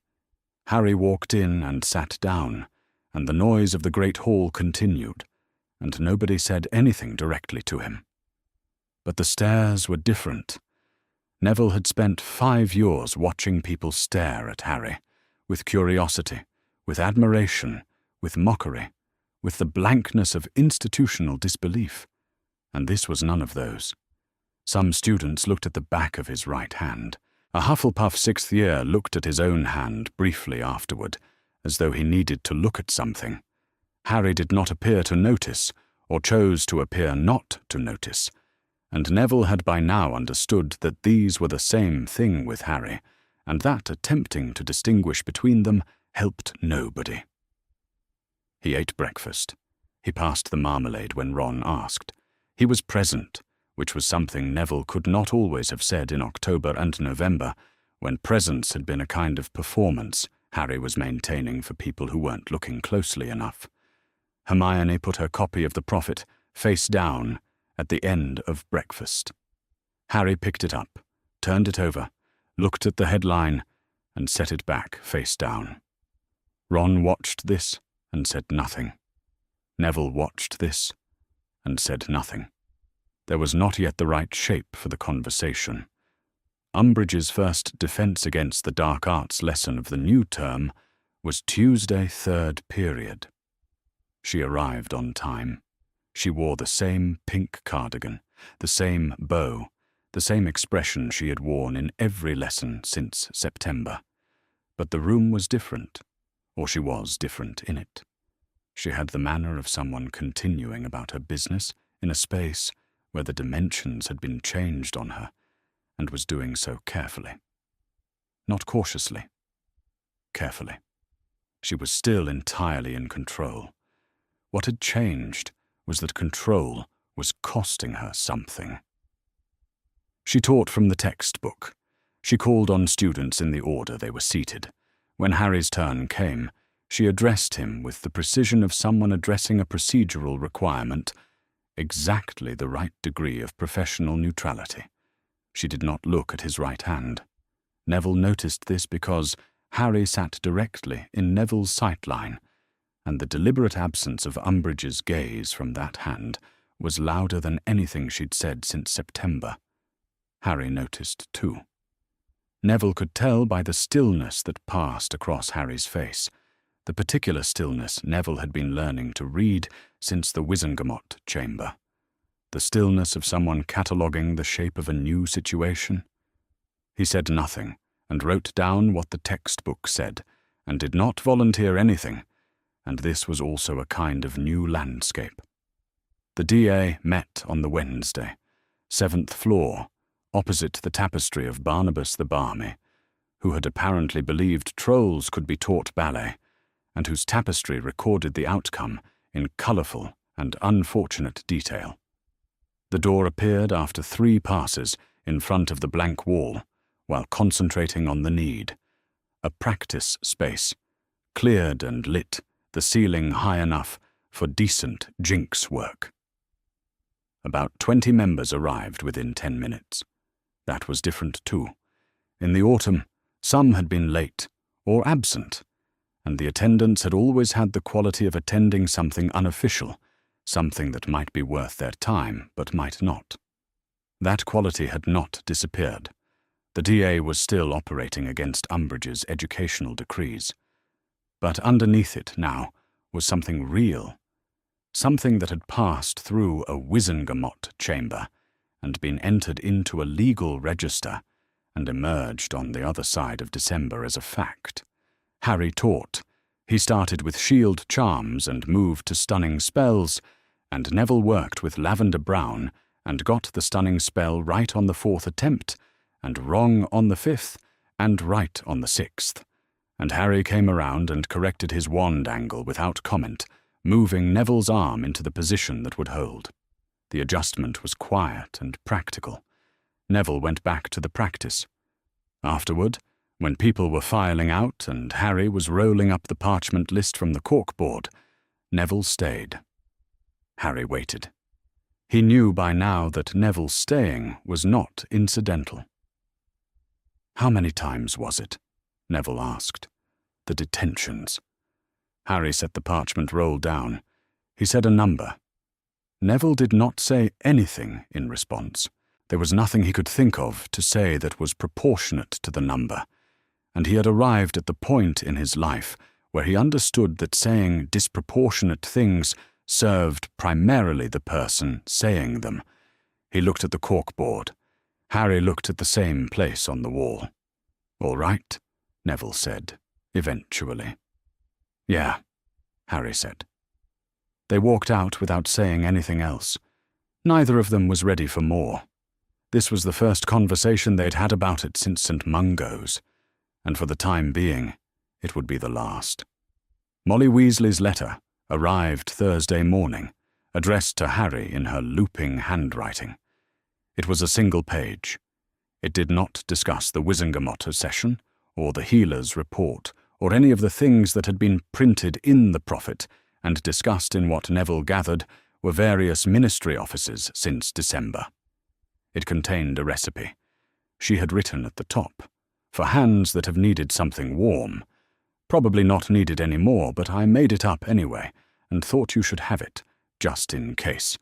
Speaker 1: Harry walked in and sat down, and the noise of the great hall continued, and nobody said anything directly to him. But the stares were different. Neville had spent 5 years watching people stare at Harry, with curiosity, with admiration, with mockery, with the blankness of institutional disbelief, and this was none of those. Some students looked at the back of his right hand. A Hufflepuff 6th year looked at his own hand briefly afterward, as though he needed to look at something. Harry did not appear to notice, or chose to appear not to notice, and Neville had by now understood that these were the same thing with Harry, and that attempting to distinguish between them helped nobody. He ate breakfast. He passed the marmalade when Ron asked. He was present, which was something Neville could not always have said in October and November, when presence had been a kind of performance Harry was maintaining for people who weren't looking closely enough. Hermione put her copy of the Prophet face down at the end of breakfast. Harry picked it up, turned it over, looked at the headline, and set it back face down. Ron watched this and said nothing. Neville watched this and said nothing. There was not yet the right shape for the conversation. Umbridge's first defense against the dark arts lesson of the new term was Tuesday 3rd period. She arrived on time. She wore the same pink cardigan, the same bow, the same expression she had worn in every lesson since September. But the room was different, or she was different in it. She had the manner of someone continuing about her business in a space where the dimensions had been changed on her, and was doing so carefully. Not cautiously. Carefully. She was still entirely in control. What had changed was that control was costing her something. She taught from the textbook. She called on students in the order they were seated. When Harry's turn came, she addressed him with the precision of someone addressing a procedural requirement, exactly the right degree of professional neutrality. She did not look at his right hand. Neville noticed this because Harry sat directly in Neville's sightline, and the deliberate absence of Umbridge's gaze from that hand was louder than anything she'd said since September. Harry noticed too. Neville could tell by the stillness that passed across Harry's face, the particular stillness Neville had been learning to read since the Wizengamot chamber. The stillness of someone cataloguing the shape of a new situation. He said nothing, and wrote down what the textbook said, and did not volunteer anything, and this was also a kind of new landscape. The DA met on the Wednesday, 7th floor, opposite the tapestry of Barnabas the Barmy, who had apparently believed trolls could be taught ballet, and whose tapestry recorded the outcome in colourful and unfortunate detail. The door appeared after 3 passes in front of the blank wall, while concentrating on the need. A practice space, cleared and lit, the ceiling high enough for decent jinx work. About 20 members arrived within 10 minutes. That was different too. In the autumn, some had been late or absent, and the attendance had always had the quality of attending something unofficial, something that might be worth their time but might not. That quality had not disappeared. The DA was still operating against Umbridge's educational decrees. But underneath it now was something real, something that had passed through a Wizengamot chamber and been entered into a legal register and emerged on the other side of December as a fact. Harry taught. He started with shield charms and moved to stunning spells, and Neville worked with lavender brown and got the stunning spell right on the 4th attempt, and wrong on the 5th, and right on the 6th. And Harry came around and corrected his wand angle without comment, moving Neville's arm into the position that would hold. The adjustment was quiet and practical. Neville went back to the practice. Afterward, when people were filing out and Harry was rolling up the parchment list from the corkboard, Neville stayed. Harry waited. He knew by now that Neville's staying was not incidental. "How many times was it?" Neville asked. "The detentions." Harry set the parchment roll down. He said a number. Neville did not say anything in response. There was nothing he could think of to say that was proportionate to the number, and he had arrived at the point in his life where he understood that saying disproportionate things served primarily the person saying them. He looked at the corkboard. Harry looked at the same place on the wall. "All right," Neville said, eventually. "Yeah," Harry said. They walked out without saying anything else. Neither of them was ready for more. This was the first conversation they'd had about it since St. Mungo's, and for the time being, it would be the last. Molly Weasley's letter arrived Thursday morning, addressed to Harry in her looping handwriting. It was a single page. It did not discuss the Wizengamot session, or the healer's report, or any of the things that had been printed in the prophet and discussed in what Neville gathered were various ministry offices since December. It contained a recipe. She had written at the top, "For hands that have needed something warm. Probably not needed any more, but I made it up anyway, and thought you should have it, just in case."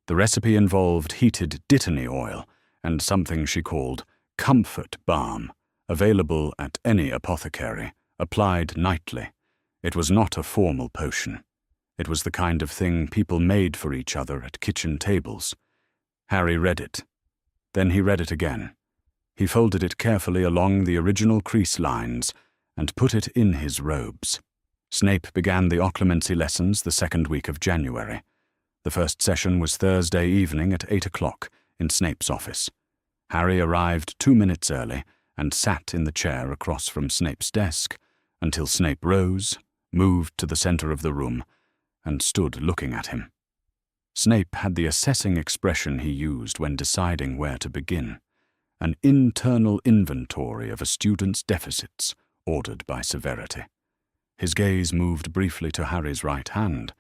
Speaker 1: The recipe involved heated dittany oil and something she called comfort balm, available at any apothecary, applied nightly. It was not a formal potion. It was the kind of thing people made for each other at kitchen tables. Harry read it. Then he read it again. He folded it carefully along the original crease lines and put it in his robes. Snape began the occlumency lessons the 2nd week of January. The first session was Thursday evening at 8 o'clock in Snape's office. Harry arrived 2 minutes early and sat in the chair across from Snape's desk until Snape rose, moved to the center of the room, and stood looking at him. Snape had the assessing expression he used when deciding where to begin, an internal inventory of a student's deficits, ordered by severity. His gaze moved briefly to Harry's right hand,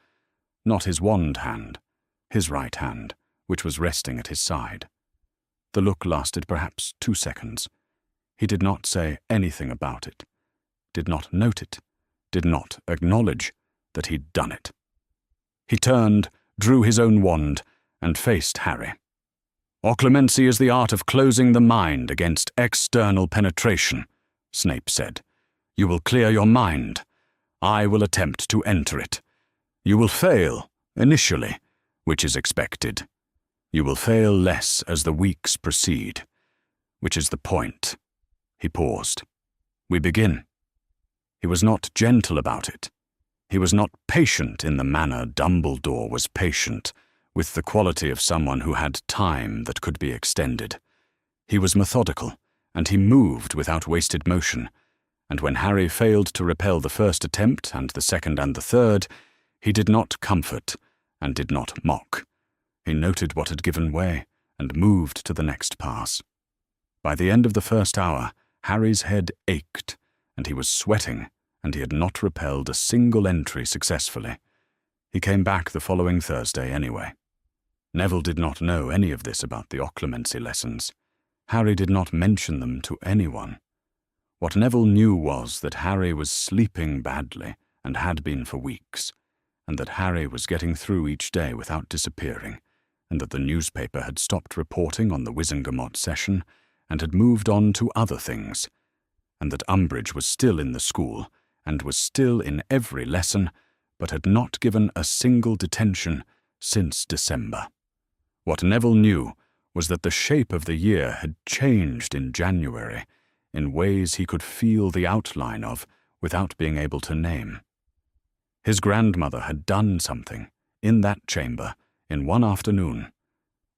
Speaker 1: not his wand hand, his right hand, which was resting at his side. The look lasted perhaps 2 seconds. He did not say anything about it, did not note it, did not acknowledge that he'd done it. He turned, drew his own wand, and faced Harry. "Occlumency is the art of closing the mind against external penetration," Snape said. "You will clear your mind. I will attempt to enter it. You will fail, initially, which is expected. You will fail less as the weeks proceed, which is the point." He paused. "We begin." He was not gentle about it. He was not patient in the manner Dumbledore was patient, with the quality of someone who had time that could be extended. He was methodical, and he moved without wasted motion, and when Harry failed to repel the first attempt and the second and the third, he did not comfort and did not mock. He noted what had given way and moved to the next pass. By the end of the first hour, Harry's head ached, and he was sweating, and he had not repelled a single entry successfully. He came back the following Thursday anyway. Neville did not know any of this about the occlumency lessons. Harry did not mention them to anyone. What Neville knew was that Harry was sleeping badly and had been for weeks, and that Harry was getting through each day without disappearing, and that the newspaper had stopped reporting on the Wizengamot session and had moved on to other things, and that Umbridge was still in the school and was still in every lesson, but had not given a single detention since December. What Neville knew was that the shape of the year had changed in January in ways he could feel the outline of without being able to name. His grandmother had done something in that chamber in one afternoon,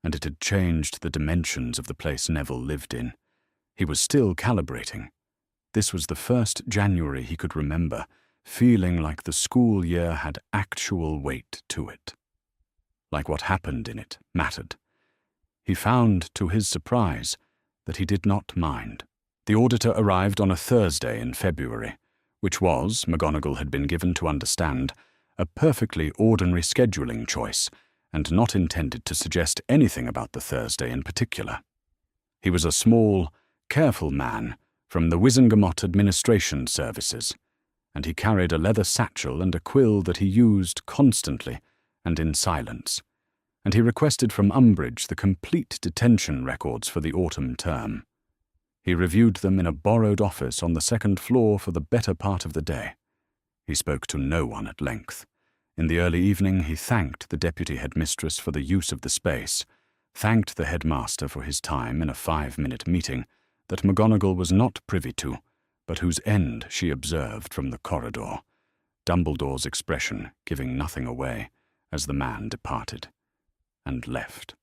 Speaker 1: and it had changed the dimensions of the place Neville lived in. He was still calibrating. This was the first January he could remember, feeling like the school year had actual weight to it. Like what happened in it mattered. He found, to his surprise, that he did not mind. The auditor arrived on a Thursday in February, which was, McGonagall had been given to understand, a perfectly ordinary scheduling choice, and not intended to suggest anything about the Thursday in particular. He was a small, careful man from the Wizengamot administration services, and he carried a leather satchel and a quill that he used constantly and in silence, and he requested from Umbridge the complete detention records for the autumn term. He reviewed them in a borrowed office on the second floor for the better part of the day. He spoke to no one at length. In the early evening he thanked the deputy headmistress for the use of the space, thanked the headmaster for his time in a 5-minute meeting that McGonagall was not privy to, but whose end she observed from the corridor, Dumbledore's expression giving nothing away as the man departed, and left.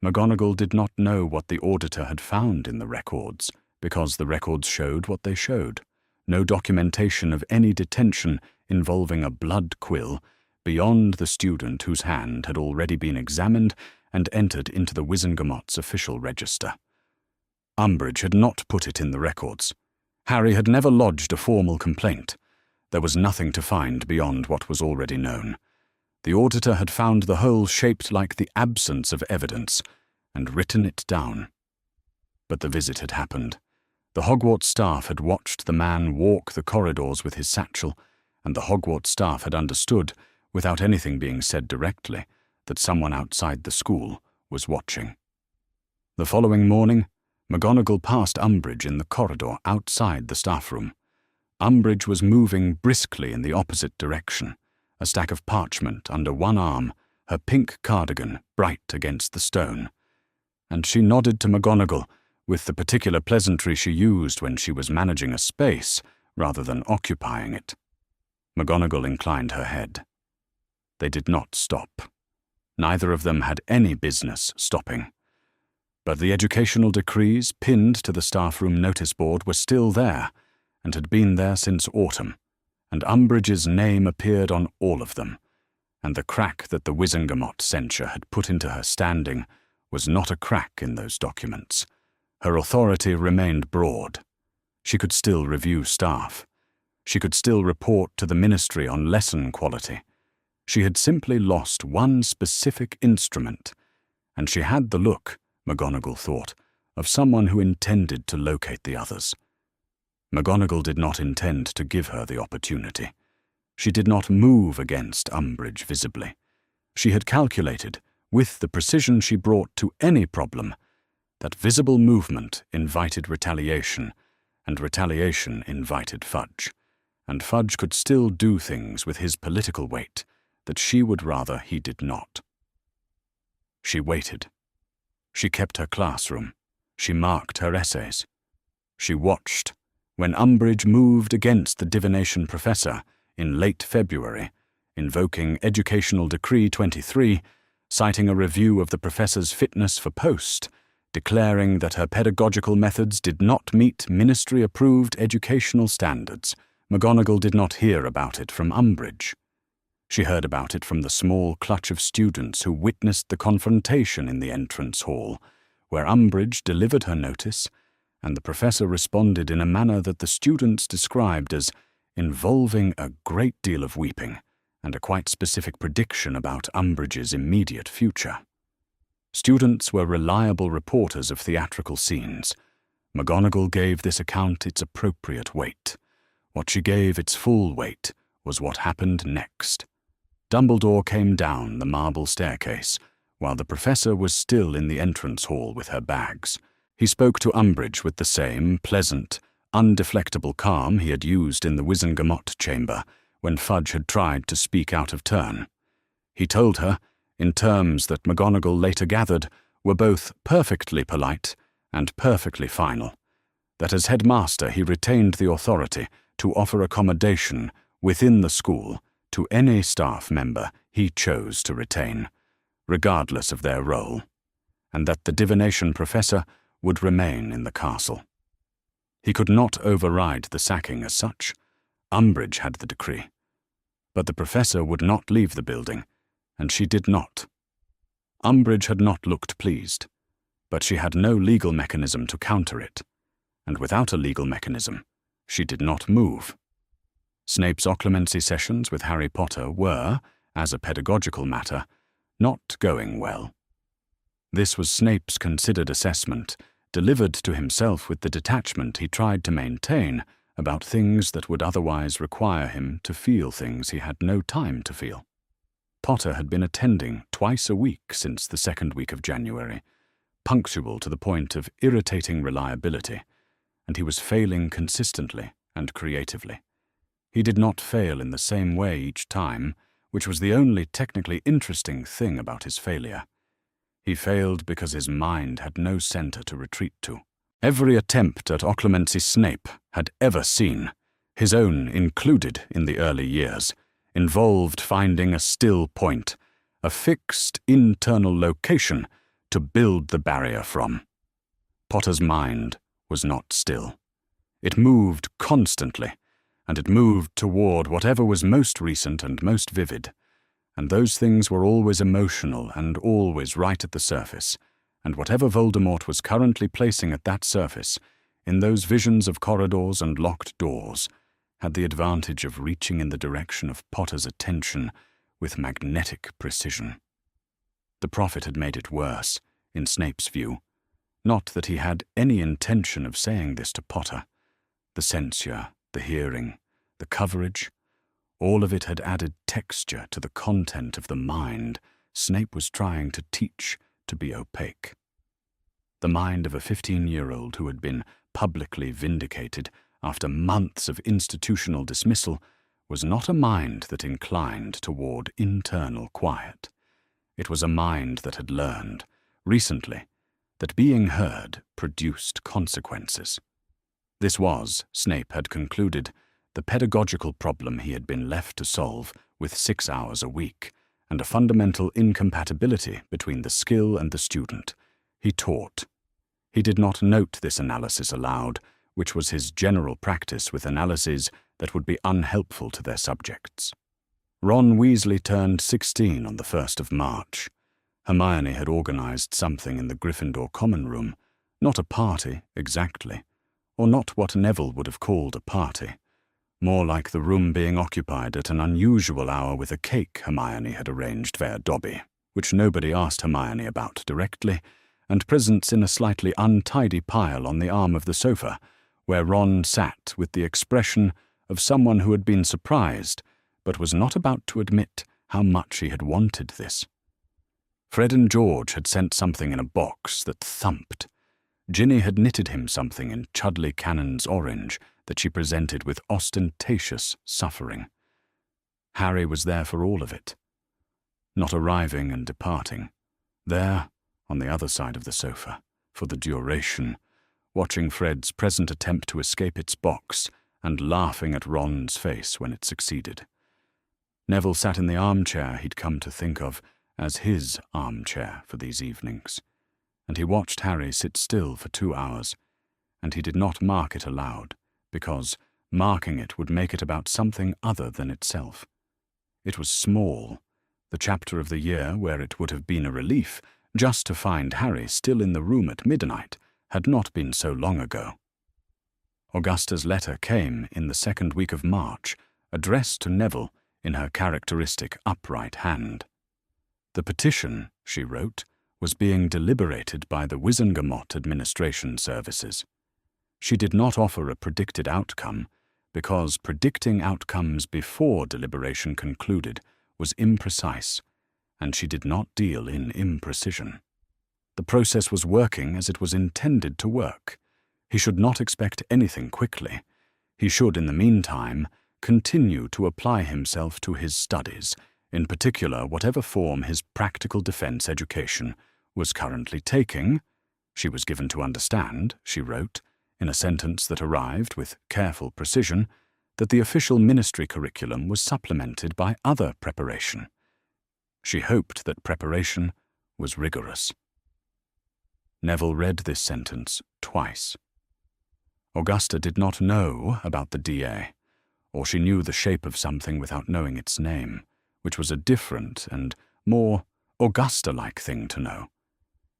Speaker 1: McGonagall did not know what the auditor had found in the records, because the records showed what they showed. No documentation of any detention involving a blood quill beyond the student whose hand had already been examined and entered into the Wizengamot's official register. Umbridge had not put it in the records. Harry had never lodged a formal complaint. There was nothing to find beyond what was already known. The auditor had found the hole shaped like the absence of evidence and written it down. But the visit had happened. The Hogwarts staff had watched the man walk the corridors with his satchel, and the Hogwarts staff had understood, without anything being said directly, that someone outside the school was watching. The following morning, McGonagall passed Umbridge in the corridor outside the staff room. Umbridge was moving briskly in the opposite direction, a stack of parchment under one arm, her pink cardigan bright against the stone, and she nodded to McGonagall with the particular pleasantry she used when she was managing a space rather than occupying it. McGonagall inclined her head. They did not stop. Neither of them had any business stopping. But the educational decrees pinned to the staff room notice board were still there, and had been there since autumn, and Umbridge's name appeared on all of them, and the crack that the Wizengamot censure had put into her standing was not a crack in those documents. Her authority remained broad. She could still review staff. She could still report to the ministry on lesson quality. She had simply lost one specific instrument, and she had the look, McGonagall thought, of someone who intended to locate the others. McGonagall did not intend to give her the opportunity. She did not move against Umbridge visibly. She had calculated, with the precision she brought to any problem, that visible movement invited retaliation, and retaliation invited Fudge, and Fudge could still do things with his political weight that she would rather he did not. She waited. She kept her classroom. She marked her essays. She watched when Umbridge moved against the divination professor in late February, invoking Educational Decree 23, citing a review of the professor's fitness for post, declaring that her pedagogical methods did not meet ministry-approved educational standards. McGonagall did not hear about it from Umbridge. She heard about it from the small clutch of students who witnessed the confrontation in the entrance hall, where Umbridge delivered her notice, and the professor responded in a manner that the students described as involving a great deal of weeping and a quite specific prediction about Umbridge's immediate future. Students were reliable reporters of theatrical scenes. McGonagall gave this account its appropriate weight. What she gave its full weight was what happened next. Dumbledore came down the marble staircase, while the professor was still in the entrance hall with her bags. He spoke to Umbridge with the same pleasant, undeflectable calm he had used in the Wizengamot chamber when Fudge had tried to speak out of turn. He told her, in terms that McGonagall later gathered were both perfectly polite and perfectly final, that as headmaster he retained the authority to offer accommodation within the school to any staff member he chose to retain, regardless of their role, and that the divination professor would remain in the castle. He could not override the sacking as such. Umbridge had the decree. But the professor would not leave the building, and she did not. Umbridge had not looked pleased, but she had no legal mechanism to counter it, and without a legal mechanism, she did not move. Snape's occlumency sessions with Harry Potter were, as a pedagogical matter, not going well. This was Snape's considered assessment, delivered to himself with the detachment he tried to maintain about things that would otherwise require him to feel things he had no time to feel. Potter had been attending twice a week since the second week of January, punctual to the point of irritating reliability, and he was failing consistently and creatively. He did not fail in the same way each time, which was the only technically interesting thing about his failure. He failed because his mind had no center to retreat to. Every attempt at occlumency Snape had ever seen, his own included in the early years, involved finding a still point, a fixed internal location to build the barrier from. Potter's mind was not still. It moved constantly, and it moved toward whatever was most recent and most vivid, and those things were always emotional and always right at the surface, and whatever Voldemort was currently placing at that surface, in those visions of corridors and locked doors, had the advantage of reaching in the direction of Potter's attention with magnetic precision. The prophet had made it worse, in Snape's view. Not that he had any intention of saying this to Potter. The censure, the hearing, the coverage, all of it had added texture to the content of the mind Snape was trying to teach to be opaque. The mind of a 15-year-old who had been publicly vindicated after months of institutional dismissal was not a mind that inclined toward internal quiet. It was a mind that had learned, recently, that being heard produced consequences. This was, Snape had concluded, the pedagogical problem he had been left to solve with 6 hours a week, and a fundamental incompatibility between the skill and the student. He taught. He did not note this analysis aloud, which was his general practice with analyses that would be unhelpful to their subjects. Ron Weasley turned 16 on the 1st of March. Hermione had organized something in the Gryffindor common room, not a party, exactly, or not what Neville would have called a party. More like the room being occupied at an unusual hour with a cake Hermione had arranged via Dobby, which nobody asked Hermione about directly, and presents in a slightly untidy pile on the arm of the sofa, where Ron sat with the expression of someone who had been surprised, but was not about to admit how much he had wanted this. Fred and George had sent something in a box that thumped. Ginny had knitted him something in Chudley Cannon's orange that she presented with ostentatious suffering. Harry was there for all of it, not arriving and departing, there, on the other side of the sofa, for the duration, watching Fred's present attempt to escape its box and laughing at Ron's face when it succeeded. Neville sat in the armchair he'd come to think of as his armchair for these evenings, and he watched Harry sit still for 2 hours, and he did not mark it aloud, because marking it would make it about something other than itself. It was small, the chapter of the year where it would have been a relief just to find Harry still in the room at midnight had not been so long ago. Augusta's letter came in the 2nd week of March, addressed to Neville in her characteristic upright hand. The petition, she wrote, was being deliberated by the Wizengamot administration services. She did not offer a predicted outcome, because predicting outcomes before deliberation concluded was imprecise, and she did not deal in imprecision. The process was working as it was intended to work. He should not expect anything quickly. He should, in the meantime, continue to apply himself to his studies, in particular whatever form his practical defense education was currently taking. She was given to understand, she wrote, in a sentence that arrived with careful precision, that the official ministry curriculum was supplemented by other preparation. She hoped that preparation was rigorous. Neville read this sentence twice. Augusta did not know about the DA, or she knew the shape of something without knowing its name, which was a different and more Augusta-like thing to know.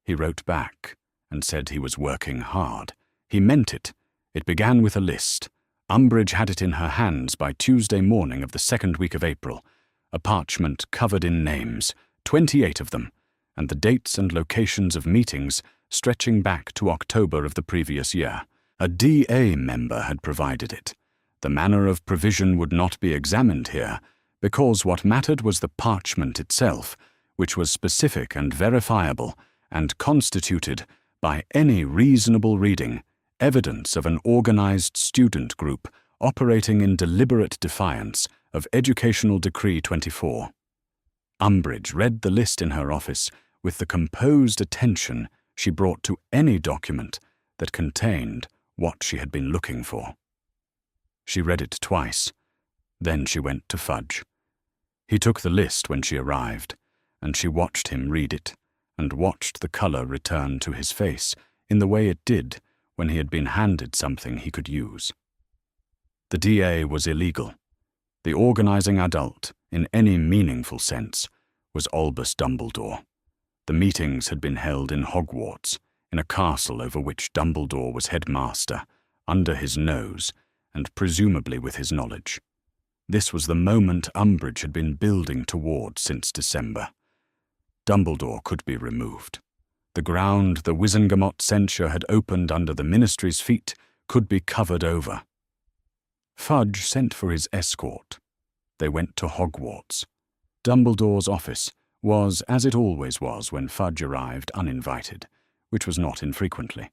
Speaker 1: He wrote back and said he was working hard. He meant it. It began with a list. Umbridge had it in her hands by Tuesday morning of the 2nd week of April, a parchment covered in names, 28 of them, and the dates and locations of meetings stretching back to October of the previous year. A DA member had provided it. The manner of provision would not be examined here, because what mattered was the parchment itself, which was specific and verifiable, and constituted, by any reasonable reading, evidence of an organized student group operating in deliberate defiance of Educational Decree 24. Umbridge read the list in her office with the composed attention she brought to any document that contained what she had been looking for. She read it twice. Then she went to Fudge. He took the list when she arrived, and she watched him read it, and watched the color return to his face in the way it did when he had been handed something he could use. The DA was illegal. The organizing adult, in any meaningful sense, was Albus Dumbledore. The meetings had been held in Hogwarts, in a castle over which Dumbledore was headmaster, under his nose, and presumably with his knowledge. This was the moment Umbridge had been building toward since December. Dumbledore could be removed. The ground the Wizengamot censure had opened under the ministry's feet could be covered over. Fudge sent for his escort. They went to Hogwarts. Dumbledore's office was as it always was when Fudge arrived uninvited, which was not infrequently.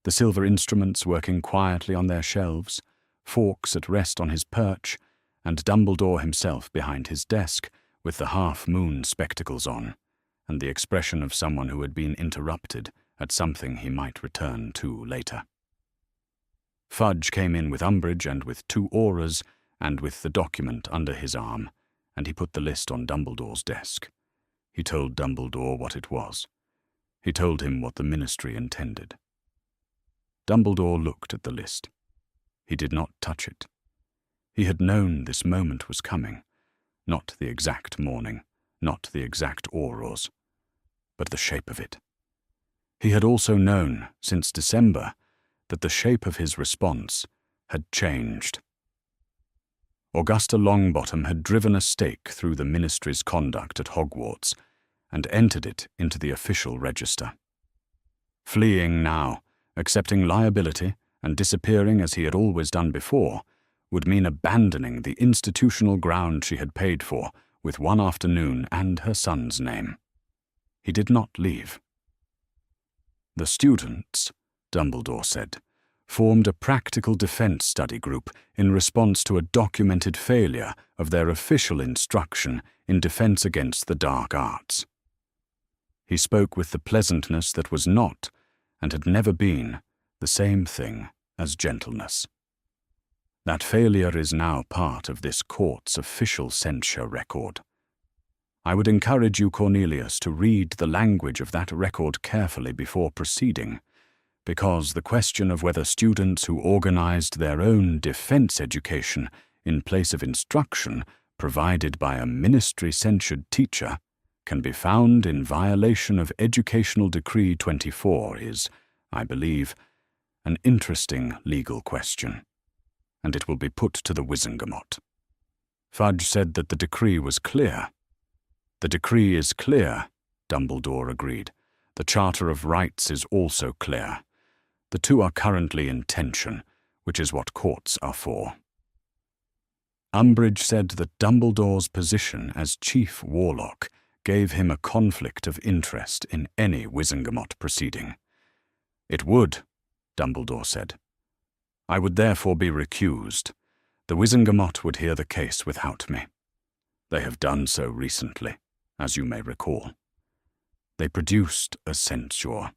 Speaker 1: The silver instruments working quietly on their shelves, Fawkes at rest on his perch, and Dumbledore himself behind his desk with the half-moon spectacles on, and the expression of someone who had been interrupted at something he might return to later. Fudge came in with Umbridge and with 2 auras and with the document under his arm, and he put the list on Dumbledore's desk. He told Dumbledore what it was. He told him what the ministry intended. Dumbledore looked at the list. He did not touch it. He had known this moment was coming, not the exact morning, not the exact auras, but the shape of it. He had also known, since December, that the shape of his response had changed. Augusta Longbottom had driven a stake through the ministry's conduct at Hogwarts and entered it into the official register. Fleeing now, accepting liability, and disappearing as he had always done before, would mean abandoning the institutional ground she had paid for with one afternoon and her son's name. He did not leave. The students, Dumbledore said, formed a practical defense study group in response to a documented failure of their official instruction in defense against the dark arts. He spoke with the pleasantness that was not, and had never been, the same thing as gentleness. That failure is now part of this court's official censure record. I would encourage you, Cornelius, to read the language of that record carefully before proceeding, because the question of whether students who organized their own defense education in place of instruction provided by a ministry-censured teacher can be found in violation of Educational Decree 24 is, I believe, an interesting legal question, and it will be put to the Wizengamot. Fudge said that the decree was clear. The decree is clear, Dumbledore agreed. The Charter of Rights is also clear. The two are currently in tension, which is what courts are for. Umbridge said that Dumbledore's position as Chief Warlock gave him a conflict of interest in any Wizengamot proceeding. It would, Dumbledore said. I would therefore be recused. The Wizengamot would hear the case without me. They have done so recently, as you may recall. They produced a censure.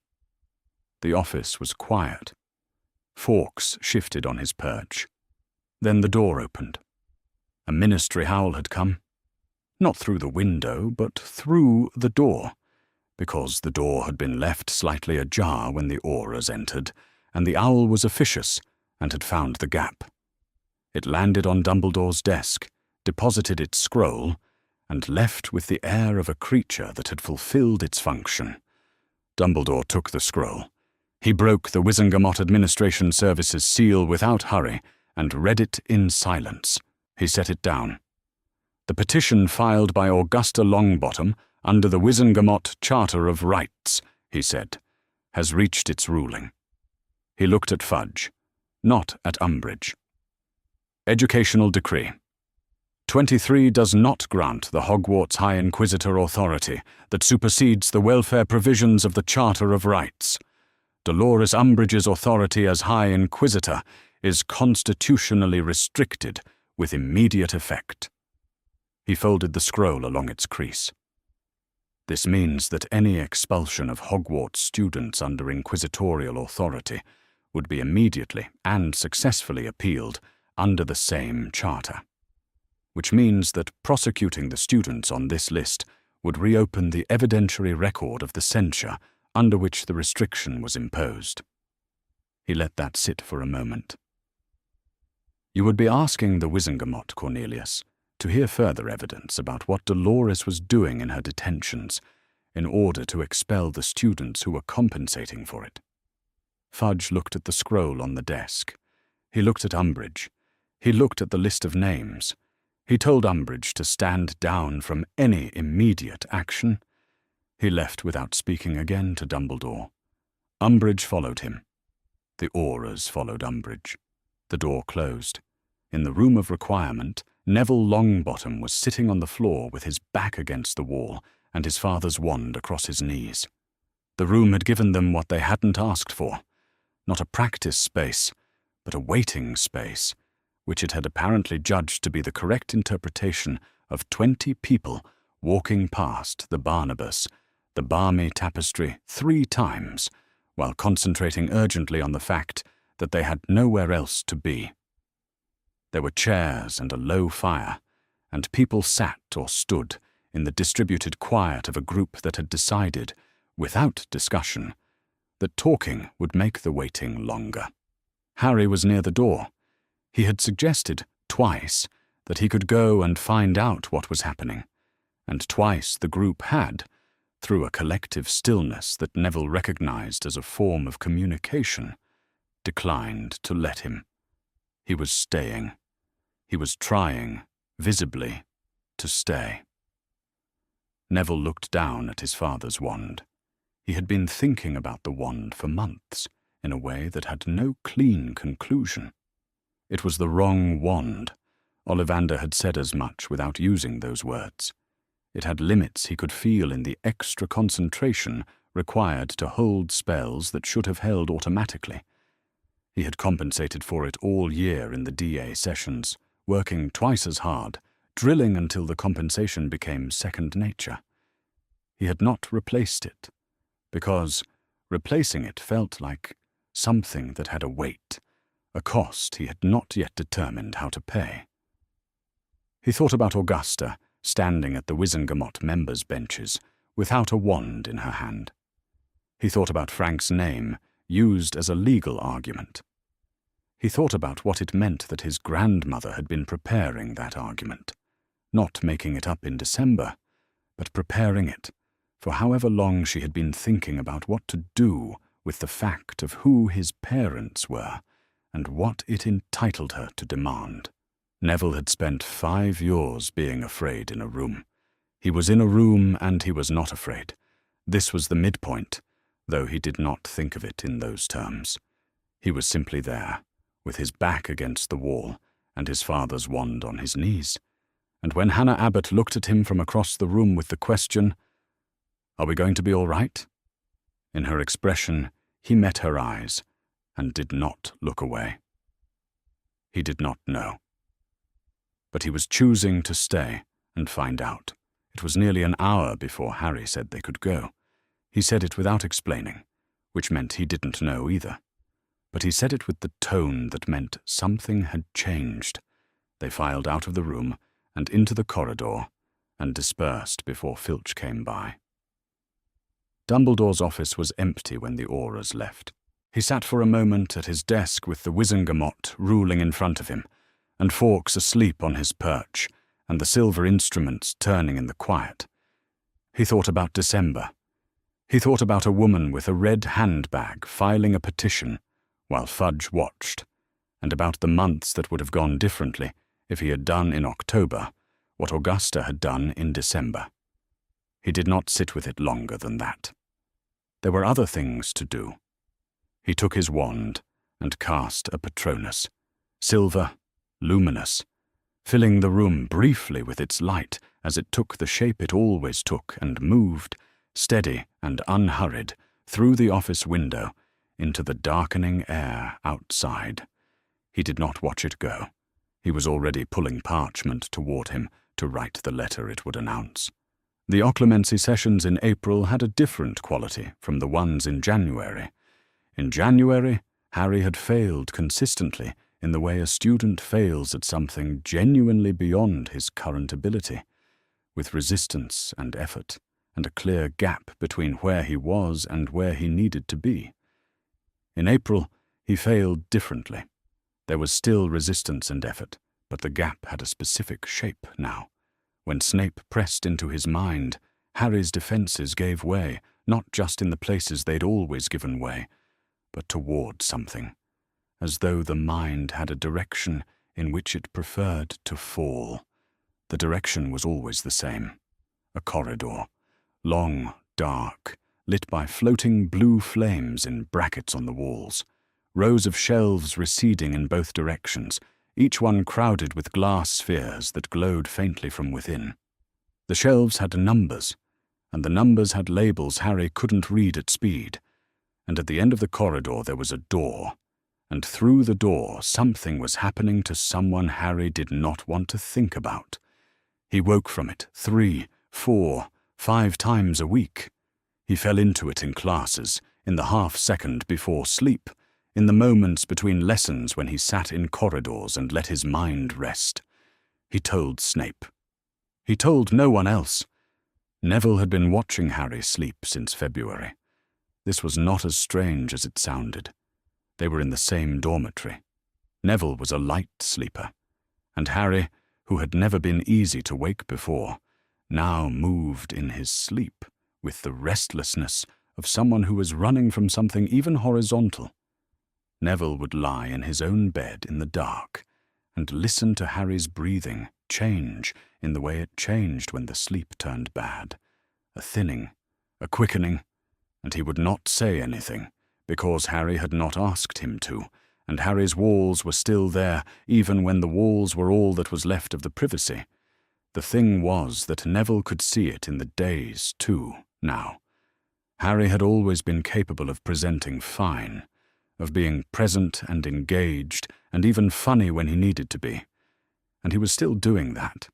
Speaker 1: The office was quiet. Fawkes shifted on his perch. Then the door opened. A ministry howl had come. Not through the window, but through the door, because the door had been left slightly ajar when the Aurors entered, and the owl was officious and had found the gap. It landed on Dumbledore's desk, deposited its scroll, and left with the air of a creature that had fulfilled its function. Dumbledore took the scroll. He broke the Wizengamot Administration Service's seal without hurry and read it in silence. He set it down. The petition filed by Augusta Longbottom under the Wizengamot Charter of Rights, he said, has reached its ruling. He looked at Fudge, not at Umbridge. Educational Decree. 23 does not grant the Hogwarts High Inquisitor authority that supersedes the welfare provisions of the Charter of Rights. Dolores Umbridge's authority as High Inquisitor is constitutionally restricted with immediate effect. He folded the scroll along its crease. This means that any expulsion of Hogwarts students under inquisitorial authority would be immediately and successfully appealed under the same charter, which means that prosecuting the students on this list would reopen the evidentiary record of the censure under which the restriction was imposed. He let that sit for a moment. You would be asking the Wizengamot, Cornelius, to hear further evidence about what Dolores was doing in her detentions in order to expel the students who were compensating for it. Fudge looked at the scroll on the desk. He looked at Umbridge. He looked at the list of names. He told Umbridge to stand down from any immediate action. He left without speaking again to Dumbledore. Umbridge followed him. The Aurors followed Umbridge. The door closed. In the room of requirement, Neville Longbottom was sitting on the floor with his back against the wall and his father's wand across his knees. The room had given them what they hadn't asked for, not a practice space, but a waiting space, which it had apparently judged to be the correct interpretation of 20 people walking past the Barnabas, the balmy tapestry 3 times, while concentrating urgently on the fact that they had nowhere else to be. There were chairs and a low fire, and people sat or stood in the distributed quiet of a group that had decided, without discussion, that talking would make the waiting longer. Harry was near the door. He had suggested, twice, that he could go and find out what was happening, and twice the group had, through a collective stillness that Neville recognized as a form of communication, declined to let him. He was staying. He was trying, visibly, to stay. Neville looked down at his father's wand. He had been thinking about the wand for months, in a way that had no clean conclusion. It was the wrong wand. Ollivander had said as much without using those words. It had limits he could feel in the extra concentration required to hold spells that should have held automatically. He had compensated for it all year in the DA sessions, working twice as hard, drilling until the compensation became second nature. He had not replaced it, because replacing it felt like something that had a weight, a cost he had not yet determined how to pay. He thought about Augusta, standing at the Wizengamot members' benches, without a wand in her hand. He thought about Frank's name, used as a legal argument. He thought about what it meant that his grandmother had been preparing that argument, not making it up in December, but preparing it for however long she had been thinking about what to do with the fact of who his parents were and what it entitled her to demand. Neville had spent 5 years being afraid in a room. He was in a room and he was not afraid. This was the midpoint, though he did not think of it in those terms. He was simply there, with his back against the wall and his father's wand on his knees. And when Hannah Abbott looked at him from across the room with the question, "Are we going to be all right?" in her expression, he met her eyes and did not look away. He did not know. But he was choosing to stay and find out. It was nearly an hour before Harry said they could go. He said it without explaining, which meant he didn't know either. But he said it with the tone that meant something had changed. They filed out of the room and into the corridor and dispersed before Filch came by. Dumbledore's office was empty when the Aurors left. He sat for a moment at his desk with the Wizengamot ruling in front of him, and Fawkes asleep on his perch, and the silver instruments turning in the quiet. He thought about December. He thought about a woman with a red handbag filing a petition while Fudge watched, and about the months that would have gone differently if he had done in October what Augusta had done in December. He did not sit with it longer than that. There were other things to do. He took his wand and cast a Patronus, silver, luminous, filling the room briefly with its light as it took the shape it always took and moved, steady and unhurried, through the office window into the darkening air outside. He did not watch it go. He was already pulling parchment toward him to write the letter it would announce. The occlumency sessions in April had a different quality from the ones in January. In January, Harry had failed consistently in the way a student fails at something genuinely beyond his current ability, with resistance and effort, and a clear gap between where he was and where he needed to be. In April, he failed differently. There was still resistance and effort, but the gap had a specific shape now. When Snape pressed into his mind, Harry's defenses gave way, not just in the places they'd always given way, but toward something, as though the mind had a direction in which it preferred to fall. The direction was always the same. A corridor, long, dark, lit by floating blue flames in brackets on the walls, rows of shelves receding in both directions, each one crowded with glass spheres that glowed faintly from within. The shelves had numbers, and the numbers had labels Harry couldn't read at speed, and at the end of the corridor there was a door, and through the door something was happening to someone Harry did not want to think about. He woke from it 3, 4, 5 times a week. He fell into it in classes, in the half-second before sleep, in the moments between lessons when he sat in corridors and let his mind rest. He told Snape. He told no one else. Neville had been watching Harry sleep since February. This was not as strange as it sounded. They were in the same dormitory. Neville was a light sleeper, and Harry, who had never been easy to wake before, now moved in his sleep with the restlessness of someone who was running from something even horizontal. Neville would lie in his own bed in the dark and listen to Harry's breathing change in the way it changed when the sleep turned bad, a thinning, a quickening, And he would not say anything, because Harry had not asked him to, and Harry's walls were still there, even when the walls were all that was left of the privacy. The thing was that Neville could see it in the days, too, now. Harry had always been capable of presenting fine, of being present and engaged, and even funny when he needed to be. And he was still doing that.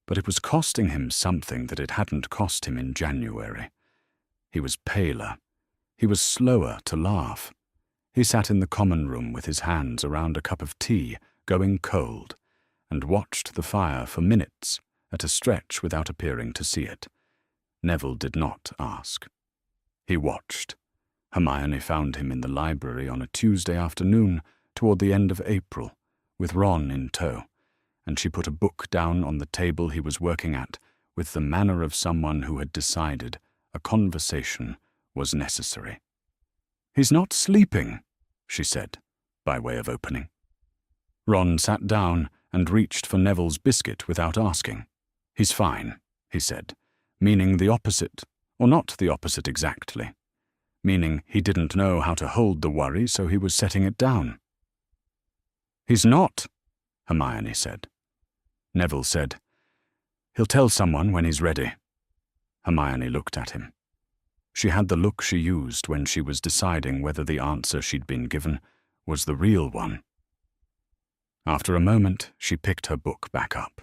Speaker 1: But it was costing him something that it hadn't cost him in January. He was paler. He was slower to laugh. He sat in the common room with his hands around a cup of tea, going cold, and watched the fire for minutes at a stretch without appearing to see it. Neville did not ask. He watched. Hermione found him in the library on a Tuesday afternoon toward the end of April, with Ron in tow, and she put a book down on the table he was working at with the manner of someone who had decided a conversation was necessary. "He's not sleeping," she said, by way of opening. Ron sat down and reached for Neville's biscuit without asking. "He's fine," he said, meaning the opposite, or not the opposite exactly, meaning he didn't know how to hold the worry, so he was setting it down. "He's not," Hermione said. Neville said, "He'll tell someone when he's ready." Hermione looked at him. She had the look she used when she was deciding whether the answer she'd been given was the real one. After a moment, she picked her book back up.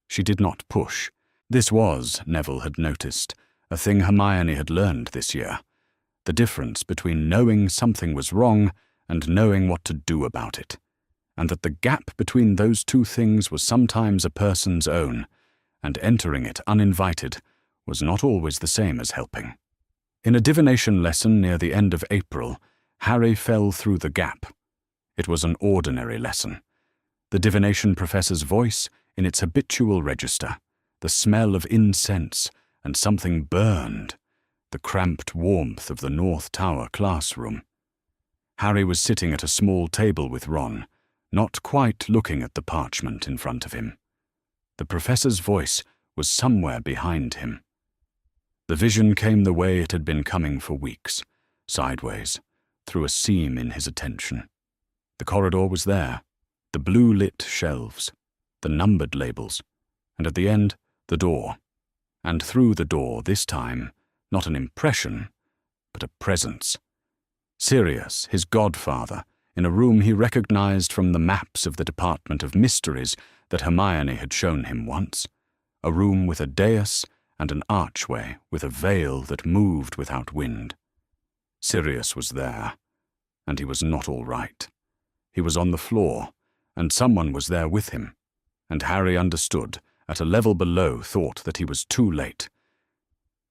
Speaker 1: She did not push. This was, Neville had noticed, a thing Hermione had learned this year, the difference between knowing something was wrong and knowing what to do about it, and that the gap between those two things was sometimes a person's own, and entering it uninvited was not always the same as helping. In a divination lesson near the end of April, Harry fell through the gap. It was an ordinary lesson. The divination professor's voice in its habitual register, the smell of incense, and something burned, the cramped warmth of the North Tower classroom. Harry was sitting at a small table with Ron, not quite looking at the parchment in front of him. The professor's voice was somewhere behind him. The vision came the way it had been coming for weeks, sideways, through a seam in his attention. The corridor was there, the blue-lit shelves, the numbered labels, and at the end, the door. And through the door, this time, not an impression, but a presence. Sirius, his godfather, in a room he recognized from the maps of the Department of Mysteries that Hermione had shown him once, a room with a dais and an archway with a veil that moved without wind. Sirius was there, and he was not all right. He was on the floor, and someone was there with him, and Harry understood, at a level below, thought that he was too late.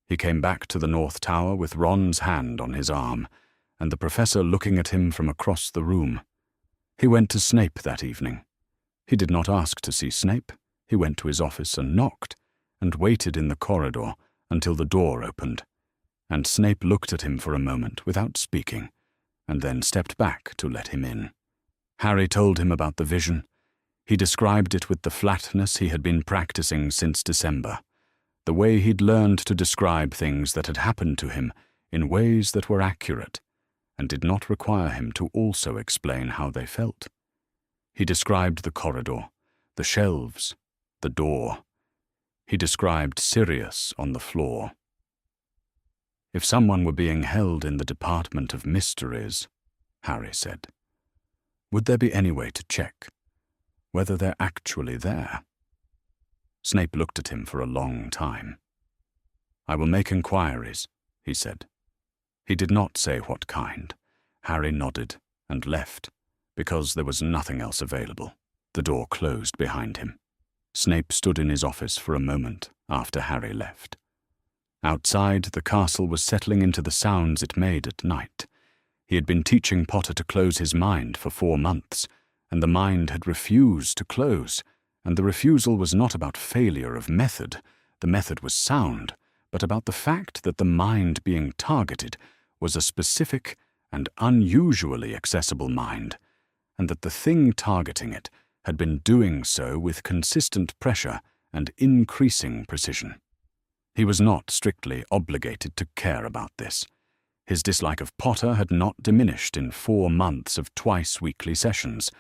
Speaker 1: He came back to the North Tower with Ron's hand on his arm, and the professor looking at him from across the room. He went to Snape that evening. He did not ask to see Snape. He went to his office and knocked, and waited in the corridor until the door opened, and Snape looked at him for a moment without speaking, and then stepped back to let him in. Harry told him about the vision. He described it with the flatness he had been practicing since December, the way he'd learned to describe things that had happened to him in ways that were accurate, and did not require him to also explain how they felt. He described the corridor, the shelves, the door. He described Sirius on the floor. "If someone were being held in the Department of Mysteries," Harry said, "would there be any way to check whether they're actually there?" Snape looked at him for a long time. "I will make inquiries," he said. He did not say what kind. Harry nodded and left, because there was nothing else available. The door closed behind him. Snape stood in his office for a moment after Harry left. Outside, the castle was settling into the sounds it made at night. He had been teaching Potter to close his mind for 4 months, and the mind had refused to close, and the refusal was not about failure of method. The method was sound, but about the fact that the mind being targeted was a specific and unusually accessible mind, and that the thing targeting it had been doing so with consistent pressure and increasing precision. He was not strictly obligated to care about this. His dislike of Potter had not diminished in 4 months of twice-weekly sessions.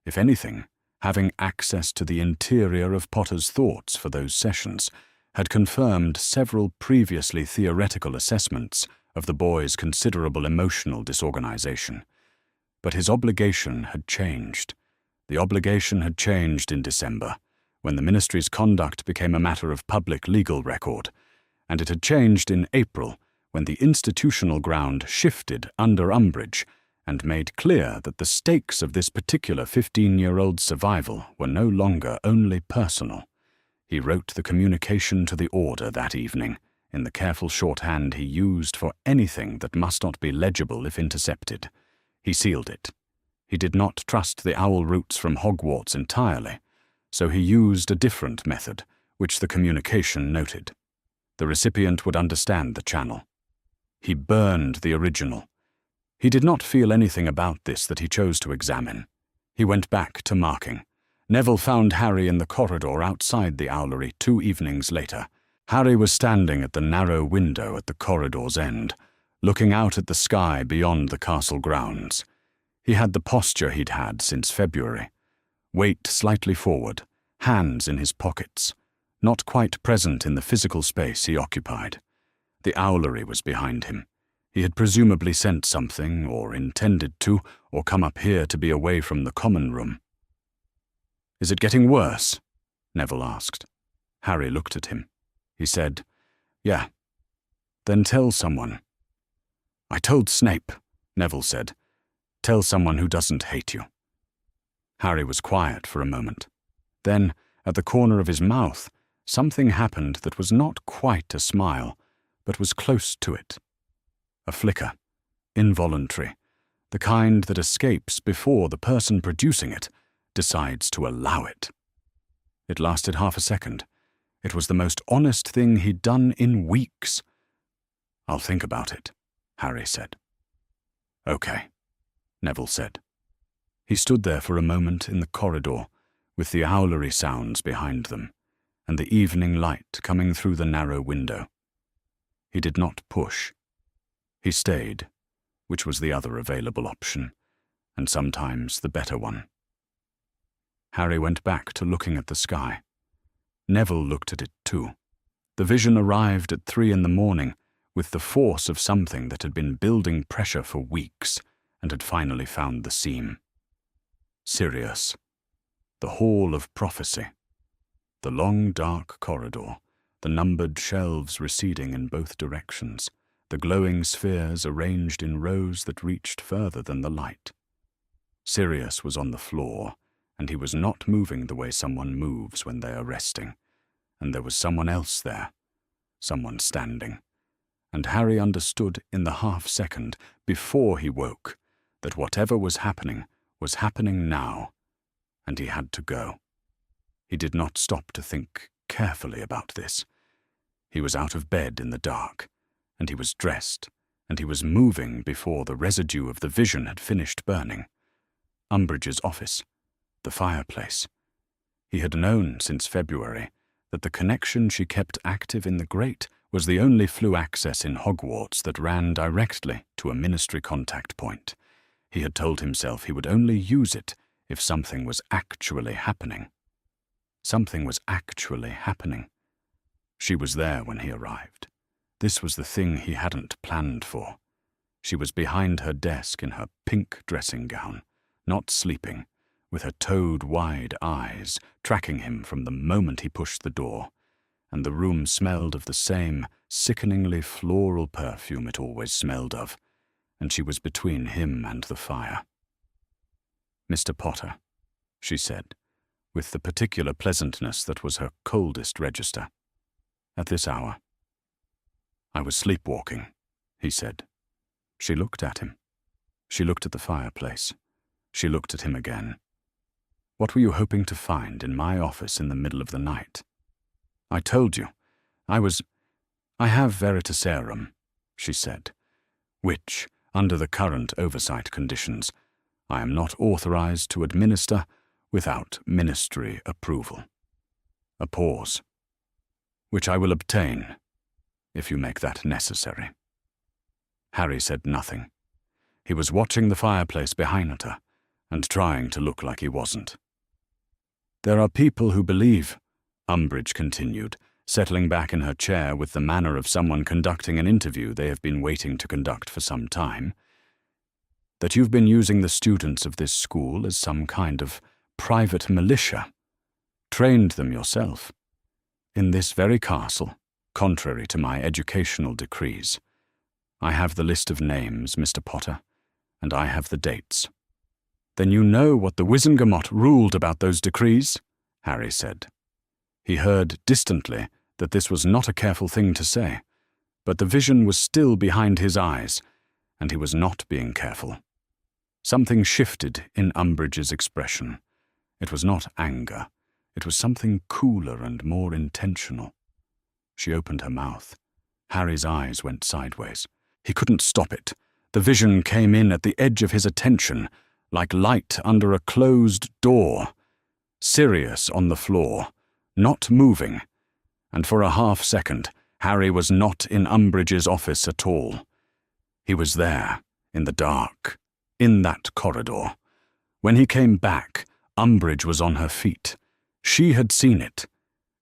Speaker 1: If anything, having access to the interior of Potter's thoughts for those sessions had confirmed several previously theoretical assessments of the boy's considerable emotional disorganization. But his obligation had changed. The obligation had changed in December, when the ministry's conduct became a matter of public legal record, and it had changed in April, when the institutional ground shifted under Umbridge and made clear that the stakes of this particular 15-year-old's survival were no longer only personal. He wrote the communication to the Order that evening, in the careful shorthand he used for anything that must not be legible if intercepted. He sealed it. He did not trust the owl routes from Hogwarts entirely, so he used a different method, which the communication noted. The recipient would understand the channel. He burned the original. He did not feel anything about this that he chose to examine. He went back to marking. Neville found Harry in the corridor outside the owlery 2 evenings later. Harry was standing at the narrow window at the corridor's end, looking out at the sky beyond the castle grounds. He had the posture he'd had since February. Weight slightly forward, hands in his pockets, not quite present in the physical space he occupied. The owlery was behind him. He had presumably sent something, or intended to, or come up here to be away from the common room. "Is it getting worse?" Neville asked. Harry looked at him. He said, "Yeah." "Then tell someone." "I told Snape," Neville said. "Tell someone who doesn't hate you." Harry was quiet for a moment. Then, at the corner of his mouth, something happened that was not quite a smile, but was close to it. A flicker, involuntary, the kind that escapes before the person producing it decides to allow it. It lasted half a second. It was the most honest thing he'd done in weeks. "I'll think about it," Harry said. "Okay," Neville said. He stood there for a moment in the corridor, with the owlery sounds behind them, and the evening light coming through the narrow window. He did not push. He stayed, which was the other available option, and sometimes the better one. Harry went back to looking at the sky. Neville looked at it too. The vision arrived at 3 in the morning, with the force of something that had been building pressure for weeks and had finally found the seam. Sirius. The Hall of Prophecy. The long, dark corridor, the numbered shelves receding in both directions, the glowing spheres arranged in rows that reached further than the light. Sirius was on the floor, and he was not moving the way someone moves when they are resting, and there was someone else there, someone standing. And Harry understood in the half-second, before he woke, that whatever was happening now, and he had to go. He did not stop to think carefully about this. He was out of bed in the dark, and he was dressed, and he was moving before the residue of the vision had finished burning. Umbridge's office, the fireplace. He had known since February that the connection she kept active in the grate was the only flue access in Hogwarts that ran directly to a ministry contact point. He had told himself he would only use it if something was actually happening. Something was actually happening. She was there when he arrived. This was the thing he hadn't planned for. She was behind her desk in her pink dressing gown, not sleeping, with her toad-wide eyes tracking him from the moment he pushed the door, and the room smelled of the same sickeningly floral perfume it always smelled of, and she was between him and the fire. "Mr. Potter," she said, with the particular pleasantness that was her coldest register. "At this hour." "I was sleepwalking," he said. She looked at him. She looked at the fireplace. She looked at him again. "What were you hoping to find in my office in the middle of the night?" "I told you. I have veritaserum," she said, "which, under the current oversight conditions, I am not authorized to administer without ministry approval." A pause. "Which I will obtain, if you make that necessary." Harry said nothing. He was watching the fireplace behind her and trying to look like he wasn't. "There are people who believe," Umbridge continued, settling back in her chair with the manner of someone conducting an interview they have been waiting to conduct for some time, "that you've been using the students of this school as some kind of private militia. Trained them yourself. In this very castle, contrary to my educational decrees. I have the list of names, Mr. Potter, and I have the dates." "Then you know what the Wizengamot ruled about those decrees?" Harry said. He heard distantly that this was not a careful thing to say, but the vision was still behind his eyes, and he was not being careful. Something shifted in Umbridge's expression. It was not anger. It was something cooler and more intentional. She opened her mouth. Harry's eyes went sideways. He couldn't stop it. The vision came in at the edge of his attention, like light under a closed door. Sirius on the floor, not moving, and for a half-second, Harry was not in Umbridge's office at all. He was there, in the dark, in that corridor. When he came back, Umbridge was on her feet. She had seen it.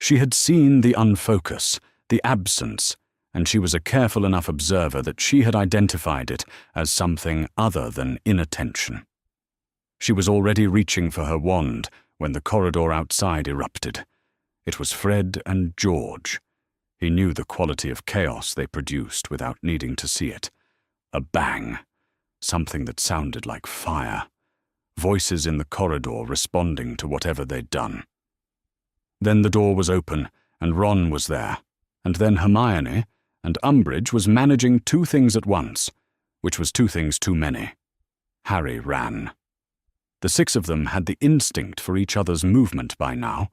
Speaker 1: She had seen the unfocus, the absence, and she was a careful enough observer that she had identified it as something other than inattention. She was already reaching for her wand when the corridor outside erupted. It was Fred and George. He knew the quality of chaos they produced without needing to see it. A bang. Something that sounded like fire. Voices in the corridor responding to whatever they'd done. Then the door was open, and Ron was there. And then Hermione, and Umbridge was managing two things at once, which was two things too many. Harry ran. The six of them had the instinct for each other's movement by now.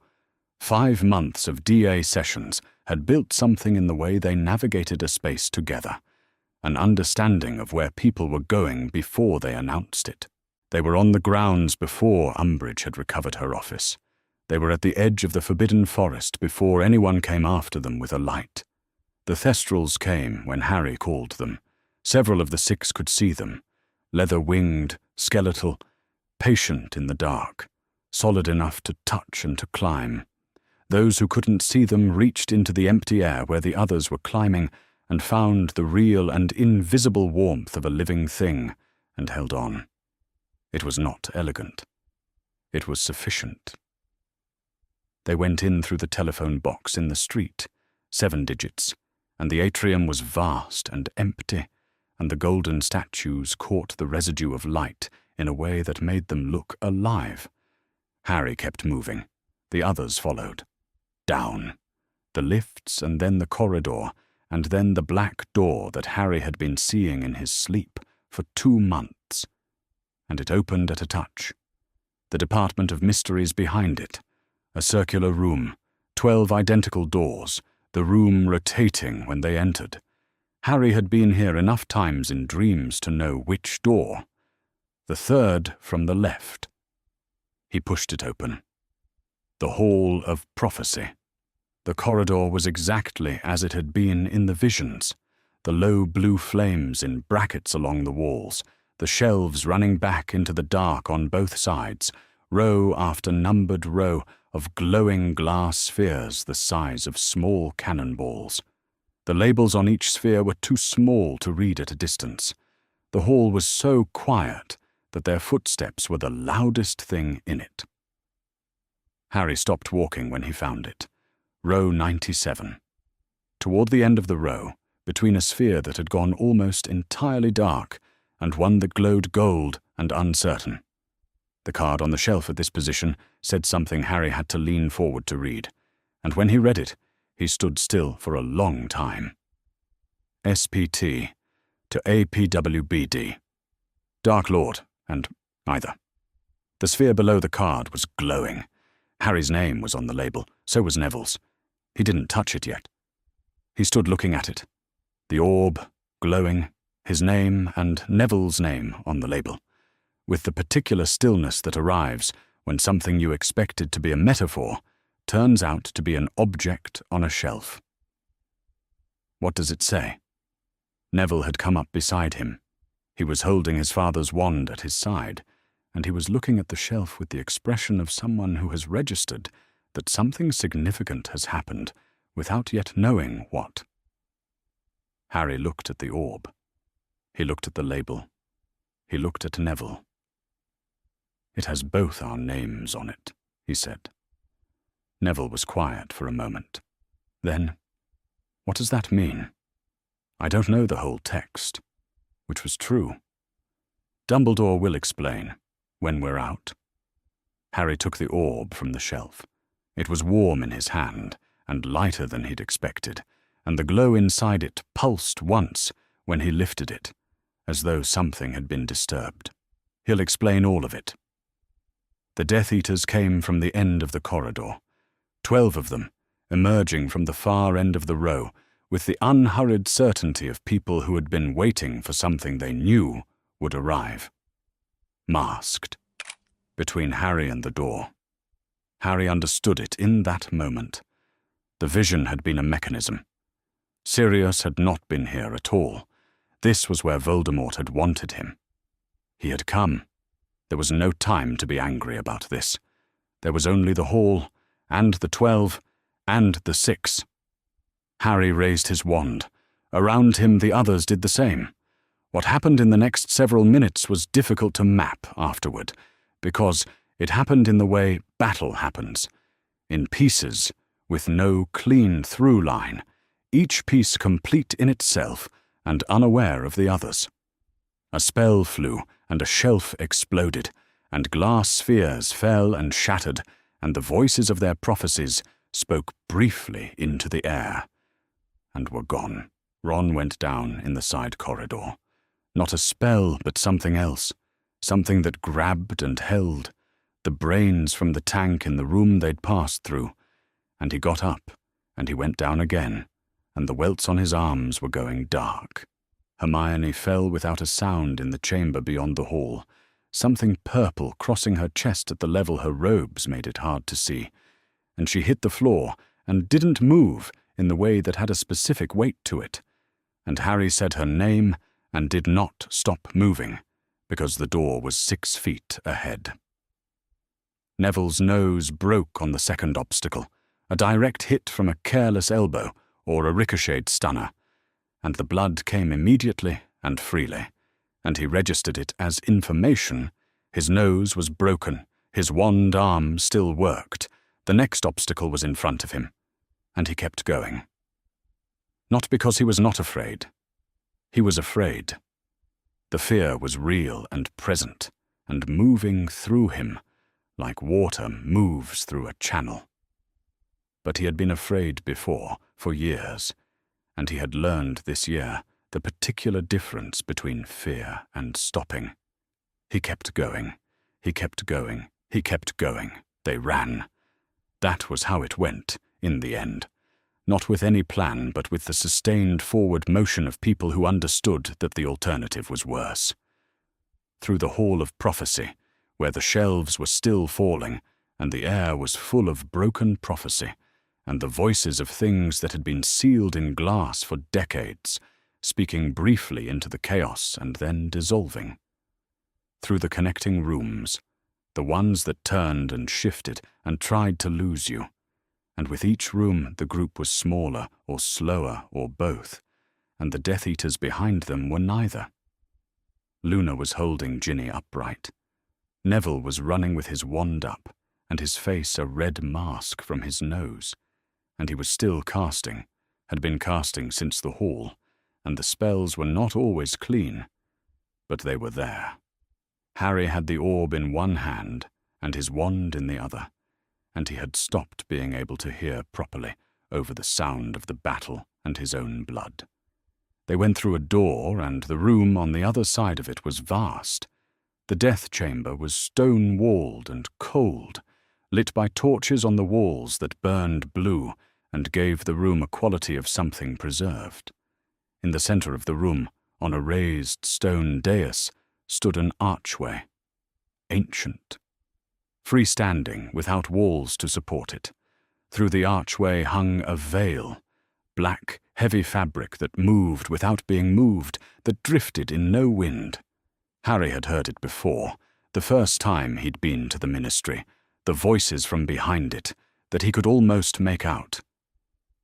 Speaker 1: 5 months of DA sessions had built something in the way they navigated a space together, an understanding of where people were going before they announced it. They were on the grounds before Umbridge had recovered her office. They were at the edge of the Forbidden Forest before anyone came after them with a light. The Thestrals came when Harry called them. Several of the six could see them, leather-winged, skeletal, patient in the dark, solid enough to touch and to climb. Those who couldn't see them reached into the empty air where the others were climbing and found the real and invisible warmth of a living thing and held on. It was not elegant. It was sufficient. They went in through the telephone box in the street, 7 digits, and the atrium was vast and empty, and the golden statues caught the residue of light in a way that made them look alive. Harry kept moving. The others followed. Down. The lifts, and then the corridor, and then the black door that Harry had been seeing in his sleep for 2 months. And it opened at a touch. The Department of Mysteries behind it. A circular room, 12 identical doors, the room rotating when they entered. Harry had been here enough times in dreams to know which door. The third from the left. He pushed it open. The Hall of Prophecy. The corridor was exactly as it had been in the visions. The low blue flames in brackets along the walls, the shelves running back into the dark on both sides, row after numbered row of glowing glass spheres the size of small cannonballs. The labels on each sphere were too small to read at a distance. The hall was so quiet that their footsteps were the loudest thing in it. Harry stopped walking when he found it. Row 97. Toward the end of the row, between a sphere that had gone almost entirely dark and one that glowed gold and uncertain. The card on the shelf at this position said something Harry had to lean forward to read, and when he read it, he stood still for a long time. SPT to APWBD. Dark Lord, and either. The sphere below the card was glowing. Harry's name was on the label, so was Neville's. He didn't touch it yet. He stood looking at it. The orb, glowing, his name and Neville's name on the label, with the particular stillness that arrives when something you expected to be a metaphor turns out to be an object on a shelf. What does it say? Neville had come up beside him. He was holding his father's wand at his side, and he was looking at the shelf with the expression of someone who has registered that something significant has happened without yet knowing what. Harry looked at the orb. He looked at the label. He looked at Neville. "It has both our names on it," he said. Neville was quiet for a moment. Then, "What does that mean?" "I don't know the whole text," which was true. "Dumbledore will explain, when we're out." Harry took the orb from the shelf. It was warm in his hand, and lighter than he'd expected, and the glow inside it pulsed once when he lifted it, as though something had been disturbed. "He'll explain all of it." The Death Eaters came from the end of the corridor, 12 of them, emerging from the far end of the row, with the unhurried certainty of people who had been waiting for something they knew would arrive. Masked. Between Harry and the door. Harry understood it in that moment. The vision had been a mechanism. Sirius had not been here at all. This was where Voldemort had wanted him. He had come. There was no time to be angry about this. There was only the hall, and the 12, and the 6. Harry raised his wand. Around him the others did the same. What happened in the next several minutes was difficult to map afterward, because it happened in the way battle happens, in pieces, with no clean through line, each piece complete in itself and unaware of the others. A spell flew, and a shelf exploded, and glass spheres fell and shattered, and the voices of their prophecies spoke briefly into the air, and were gone. Ron went down in the side corridor. Not a spell, but something else, something that grabbed and held, the brains from the tank in the room they'd passed through, and he got up, and he went down again, and the welts on his arms were going dark. Hermione fell without a sound in the chamber beyond the hall, something purple crossing her chest at the level her robes made it hard to see, and she hit the floor and didn't move in the way that had a specific weight to it, and Harry said her name and did not stop moving, because the door was 6 feet ahead. Neville's nose broke on the second obstacle, a direct hit from a careless elbow or a ricocheted stunner, and the blood came immediately and freely, and he registered it as information. His nose was broken, his wand arm still worked, the next obstacle was in front of him, and he kept going. Not because he was not afraid. He was afraid. The fear was real and present, and moving through him, like water moves through a channel. But he had been afraid before, for years, and he had learned this year the particular difference between fear and stopping. He kept going. He kept going. He kept going. They ran. That was how it went, in the end. Not with any plan, but with the sustained forward motion of people who understood that the alternative was worse. Through the Hall of Prophecy, where the shelves were still falling, and the air was full of broken prophecy, and the voices of things that had been sealed in glass for decades, speaking briefly into the chaos and then dissolving. Through the connecting rooms, the ones that turned and shifted and tried to lose you, and with each room the group was smaller or slower or both, and the Death Eaters behind them were neither. Luna was holding Ginny upright. Neville was running with his wand up, and his face a red mask from his nose, and he was still casting, had been casting since the hall, and the spells were not always clean, but they were there. Harry had the orb in one hand and his wand in the other, and he had stopped being able to hear properly over the sound of the battle and his own blood. They went through a door, and the room on the other side of it was vast. The death chamber was stone-walled and cold, lit by torches on the walls that burned blue and gave the room a quality of something preserved. In the center of the room, on a raised stone dais, stood an archway, ancient, freestanding without walls to support it. Through the archway hung a veil, black heavy fabric that moved without being moved, that drifted in no wind. Harry had heard it before, the first time he'd been to the ministry, the voices from behind it, that he could almost make out.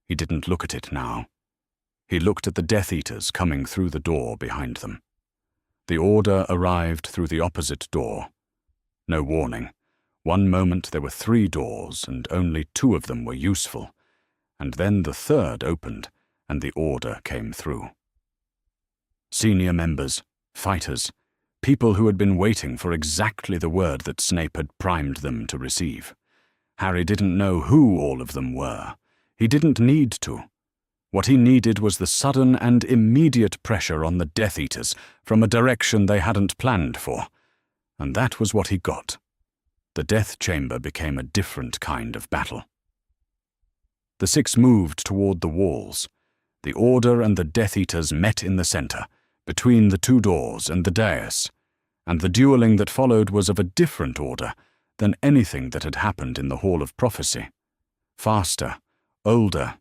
Speaker 1: He didn't look at it now. He looked at the Death Eaters coming through the door behind them. The order arrived through the opposite door. No warning. One moment there were 3 doors, and only 2 of them were useful, and then the third opened, and the order came through. Senior members, fighters, people who had been waiting for exactly the word that Snape had primed them to receive. Harry didn't know who all of them were. He didn't need to. What he needed was the sudden and immediate pressure on the Death Eaters from a direction they hadn't planned for, and that was what he got. The Death Chamber became a different kind of battle. The 6 moved toward the walls. The Order and the Death Eaters met in the center, between the 2 doors and the dais, and the dueling that followed was of a different order than anything that had happened in the Hall of Prophecy. Faster, older,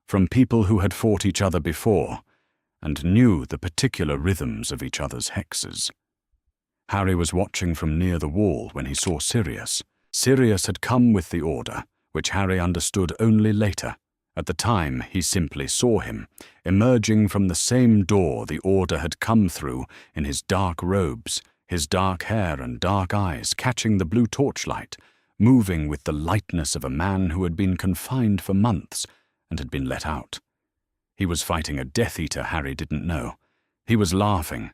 Speaker 1: from people who had fought each other before, and knew the particular rhythms of each other's hexes. Harry was watching from near the wall when he saw Sirius. Sirius had come with the Order, which Harry understood only later. At the time, he simply saw him, emerging from the same door the Order had come through in his dark robes, his dark hair and dark eyes catching the blue torchlight, moving with the lightness of a man who had been confined for months and had been let out. He was fighting a Death Eater Harry didn't know. He was laughing.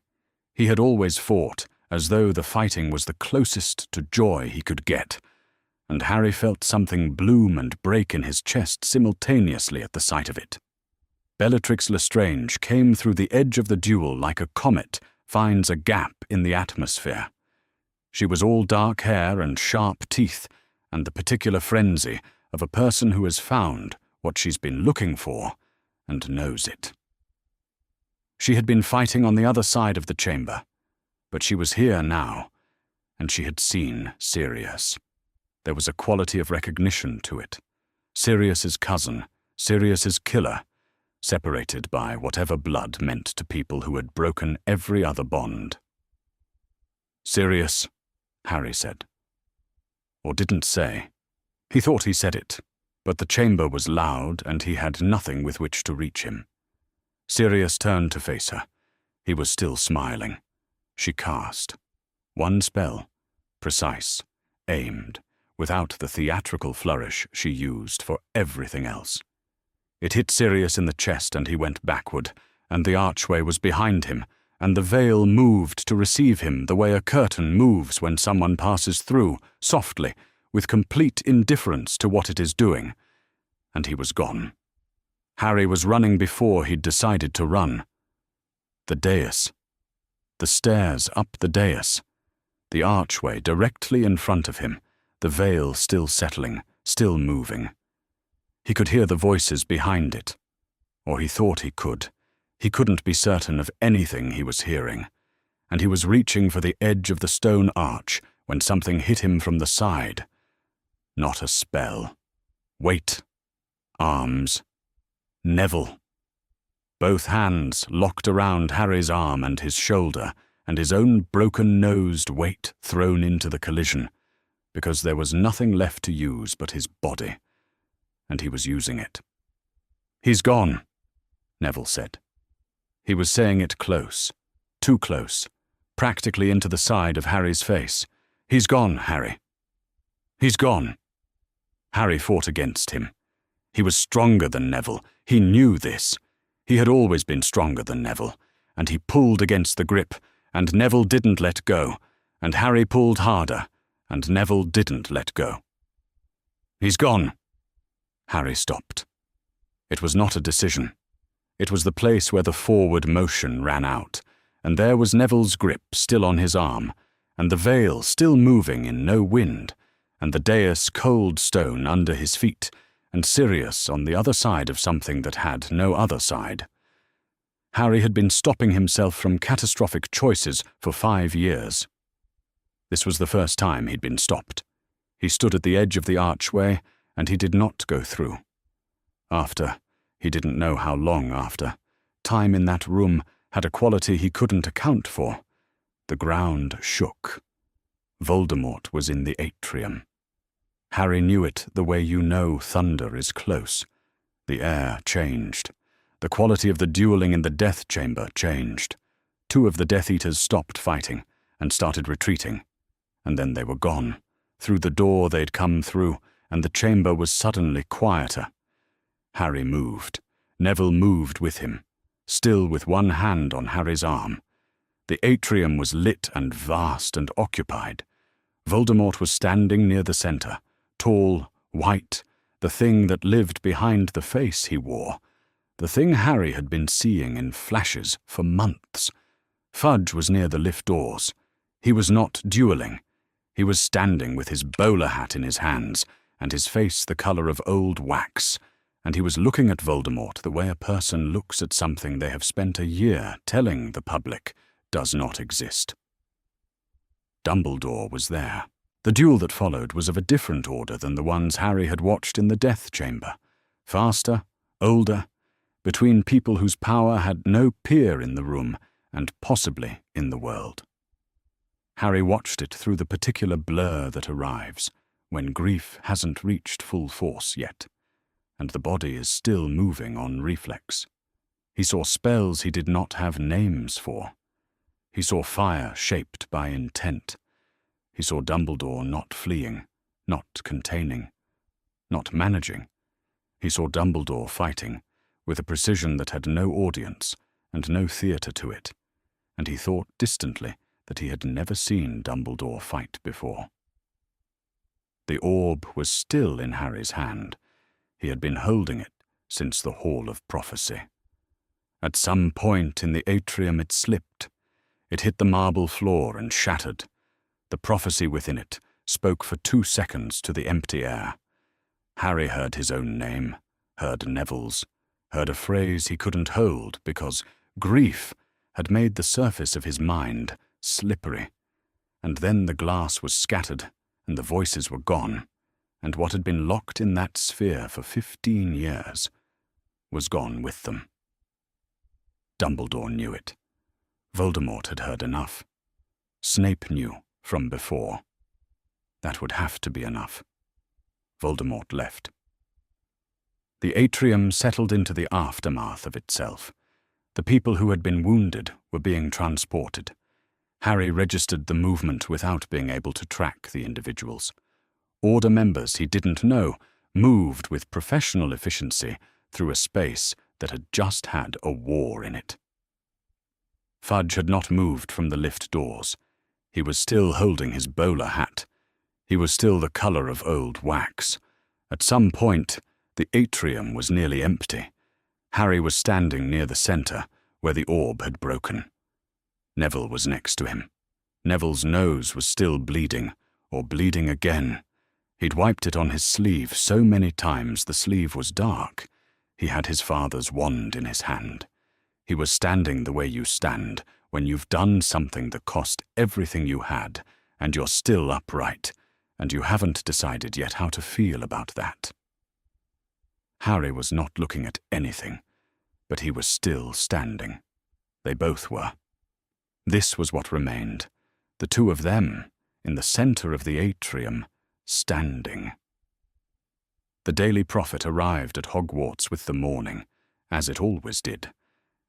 Speaker 1: He had always fought as though the fighting was the closest to joy he could get, and Harry felt something bloom and break in his chest simultaneously at the sight of it. Bellatrix Lestrange came through the edge of the duel like a comet finds a gap in the atmosphere. She was all dark hair and sharp teeth, and the particular frenzy of a person who has found what she's been looking for and knows it. She had been fighting on the other side of the chamber, but she was here now, and she had seen Sirius. There was a quality of recognition to it. Sirius's cousin, Sirius's killer, separated by whatever blood meant to people who had broken every other bond. "Sirius," Harry said. Or didn't say. He thought he said it, but the chamber was loud and he had nothing with which to reach him. Sirius turned to face her. He was still smiling. She cast. One spell, precise, aimed, without the theatrical flourish she used for everything else. It hit Sirius in the chest and he went backward, and the archway was behind him, and the veil moved to receive him the way a curtain moves when someone passes through, softly, with complete indifference to what it is doing, and he was gone. Harry was running before he'd decided to run. The dais. The stairs up the dais. The archway directly in front of him, the veil still settling, still moving. He could hear the voices behind it. Or he thought he could. He couldn't be certain of anything he was hearing. And he was reaching for the edge of the stone arch when something hit him from the side. Not a spell. Weight. Arms. Neville. Both hands locked around Harry's arm and his shoulder, and his own broken-nosed weight thrown into the collision, because there was nothing left to use but his body, and he was using it. "He's gone," Neville said. He was saying it close, too close, practically into the side of Harry's face. "He's gone, Harry. He's gone." Harry fought against him. He was stronger than Neville. He knew this. He had always been stronger than Neville, and he pulled against the grip, and Neville didn't let go, and Harry pulled harder, and Neville didn't let go. "He's gone." Harry stopped. It was not a decision. It was the place where the forward motion ran out, and there was Neville's grip still on his arm, and the veil still moving in no wind, and the dais cold stone under his feet, and Sirius on the other side of something that had no other side. Harry had been stopping himself from catastrophic choices for 5 years. This was the first time he'd been stopped. He stood at the edge of the archway, and he did not go through. After, He didn't know how long after. Time in that room had a quality he couldn't account for. The ground shook. Voldemort was in the atrium. Harry knew it the way you know thunder is close. The air changed. The quality of the dueling in the death chamber changed. 2 of the Death Eaters stopped fighting and started retreating. And then they were gone, through the door they'd come through, and the chamber was suddenly quieter. Harry moved. Neville moved with him, still with one hand on Harry's arm. The atrium was lit and vast and occupied. Voldemort was standing near the center, tall, white, the thing that lived behind the face he wore, the thing Harry had been seeing in flashes for months. Fudge was near the lift doors. He was not dueling. He was standing with his bowler hat in his hands, and his face the color of old wax, and he was looking at Voldemort the way a person looks at something they have spent a year telling the public does not exist. Dumbledore was there. The duel that followed was of a different order than the ones Harry had watched in the Death Chamber. Faster, older, between people whose power had no peer in the room and possibly in the world. Harry watched it through the particular blur that arrives when grief hasn't reached full force yet, and the body is still moving on reflex. He saw spells he did not have names for. He saw fire shaped by intent. He saw Dumbledore not fleeing, not containing, not managing. He saw Dumbledore fighting, with a precision that had no audience and no theatre to it, and he thought distantly that he had never seen Dumbledore fight before. The orb was still in Harry's hand. He had been holding it since the Hall of Prophecy. At some point in the atrium it slipped. It hit the marble floor and shattered. The prophecy within it spoke for 2 seconds to the empty air. Harry heard his own name, heard Neville's, heard a phrase he couldn't hold because grief had made the surface of his mind slippery. And then the glass was scattered, and the voices were gone, and what had been locked in that sphere for 15 years was gone with them. Dumbledore knew it. Voldemort had heard enough. Snape knew from before. That would have to be enough. Voldemort left. The atrium settled into the aftermath of itself. The people who had been wounded were being transported. Harry registered the movement without being able to track the individuals. Order members he didn't know moved with professional efficiency through a space that had just had a war in it. Fudge had not moved from the lift doors. He was still holding his bowler hat. He was still the color of old wax. At some point, the atrium was nearly empty. Harry was standing near the center, where the orb had broken. Neville was next to him. Neville's nose was still bleeding, or bleeding again. He'd wiped it on his sleeve so many times the sleeve was dark. He had his father's wand in his hand. He was standing the way you stand when you've done something that cost everything you had, and you're still upright, and you haven't decided yet how to feel about that. Harry was not looking at anything, but he was still standing. They both were. This was what remained, the 2 of them, in the center of the atrium, standing. The Daily Prophet arrived at Hogwarts with the morning, as it always did,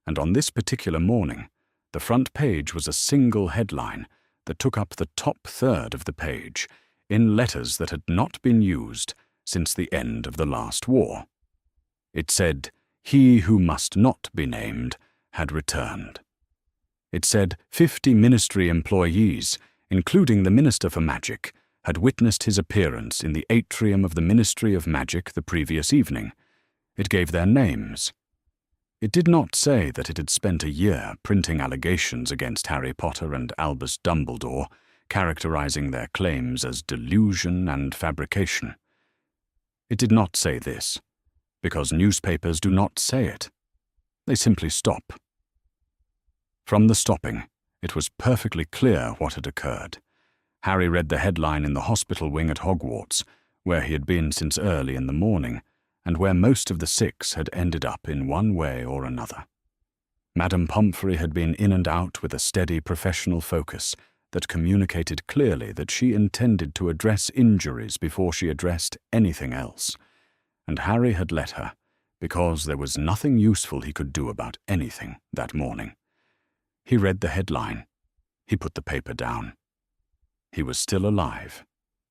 Speaker 1: and on this particular morning, the front page was a single headline that took up the top third of the page in letters that had not been used since the end of the last war. It said, "He who must not be named had returned." It said 50 ministry employees, including the Minister for Magic, had witnessed his appearance in the atrium of the Ministry of Magic the previous evening. It gave their names. It did not say that it had spent a year printing allegations against Harry Potter and Albus Dumbledore, characterizing their claims as delusion and fabrication. It did not say this, because newspapers do not say it. They simply stop. From the stopping, it was perfectly clear what had occurred. Harry read the headline in the hospital wing at Hogwarts, where he had been since early in the morning, and where most of the 6 had ended up in one way or another. Madame Pomfrey had been in and out with a steady professional focus that communicated clearly that she intended to address injuries before she addressed anything else, and Harry had let her because there was nothing useful he could do about anything that morning. He read the headline. He put the paper down. He was still alive,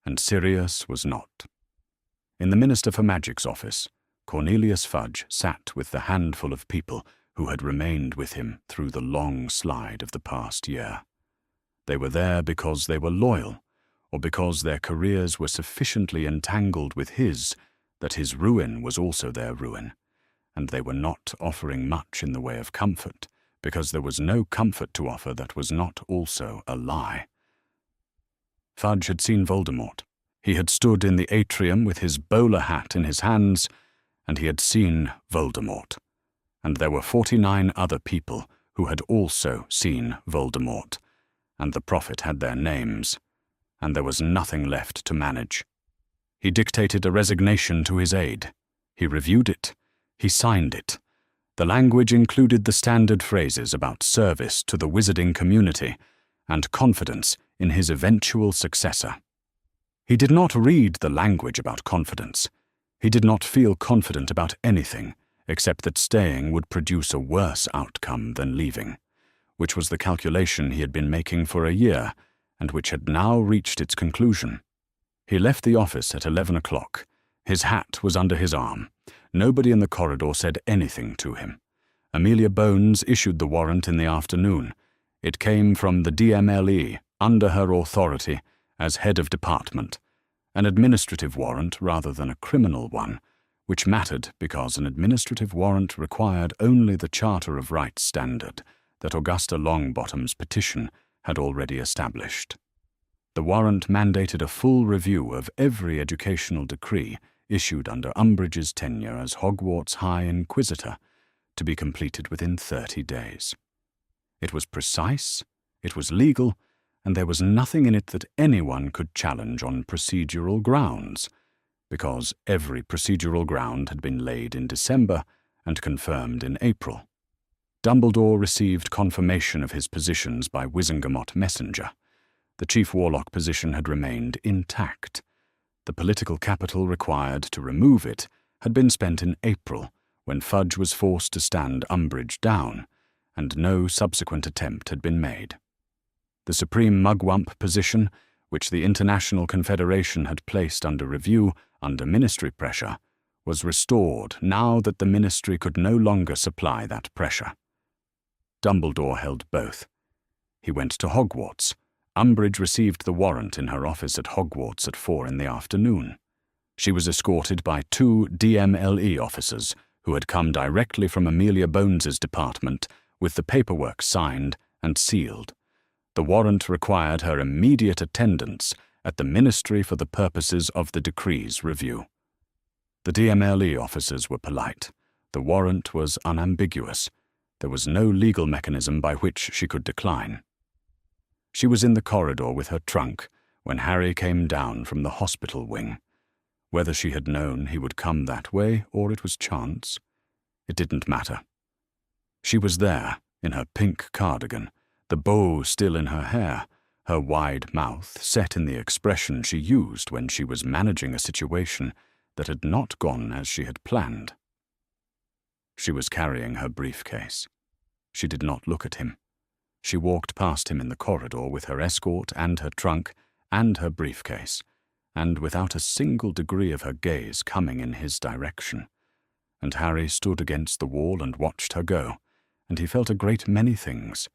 Speaker 1: and Sirius was not. In the Minister for Magic's office, Cornelius Fudge sat with the handful of people who had remained with him through the long slide of the past year. They were there because they were loyal, or because their careers were sufficiently entangled with his that his ruin was also their ruin, and they were not offering much in the way of comfort, because there was no comfort to offer that was not also a lie. Fudge had seen Voldemort. He had stood in the atrium with his bowler hat in his hands, and he had seen Voldemort. And there were 49 other people who had also seen Voldemort, and the prophet had their names, and there was nothing left to manage. He dictated a resignation to his aide. He reviewed it. He signed it. The language included the standard phrases about service to the wizarding community and confidence in his eventual successor. He did not read the language about confidence. He did not feel confident about anything except that staying would produce a worse outcome than leaving, which was the calculation he had been making for a year and which had now reached its conclusion. He left the office at 11 o'clock. His hat was under his arm. Nobody in the corridor said anything to him. Amelia Bones issued the warrant in the afternoon. It came from the DMLE, under her authority as head of department, an administrative warrant rather than a criminal one, which mattered because an administrative warrant required only the Charter of Rights standard that Augusta Longbottom's petition had already established. The warrant mandated a full review of every educational decree issued under Umbridge's tenure as Hogwarts High Inquisitor, to be completed within 30 days. It was precise, it was legal, and there was nothing in it that anyone could challenge on procedural grounds, because every procedural ground had been laid in December and confirmed in April. Dumbledore received confirmation of his positions by Wizengamot messenger. The Chief Warlock position had remained intact. The political capital required to remove it had been spent in April, when Fudge was forced to stand Umbridge down, and no subsequent attempt had been made. The Supreme Mugwump position, which the International Confederation had placed under review under ministry pressure, was restored now that the ministry could no longer supply that pressure. Dumbledore held both. He went to Hogwarts. Umbridge received the warrant in her office at Hogwarts at 4 in the afternoon. She was escorted by 2 DMLE officers who had come directly from Amelia Bones's department with the paperwork signed and sealed. The warrant required her immediate attendance at the Ministry for the purposes of the decree's review. The DMLE officers were polite. The warrant was unambiguous. There was no legal mechanism by which she could decline. She was in the corridor with her trunk when Harry came down from the hospital wing. Whether she had known he would come that way or it was chance, it didn't matter. She was there, in her pink cardigan, the bow still in her hair, her wide mouth set in the expression she used when she was managing a situation that had not gone as she had planned. She was carrying her briefcase. She did not look at him. She walked past him in the corridor with her escort and her trunk and her briefcase, and without a single degree of her gaze coming in his direction. And Harry stood against the wall and watched her go, and he felt a great many things,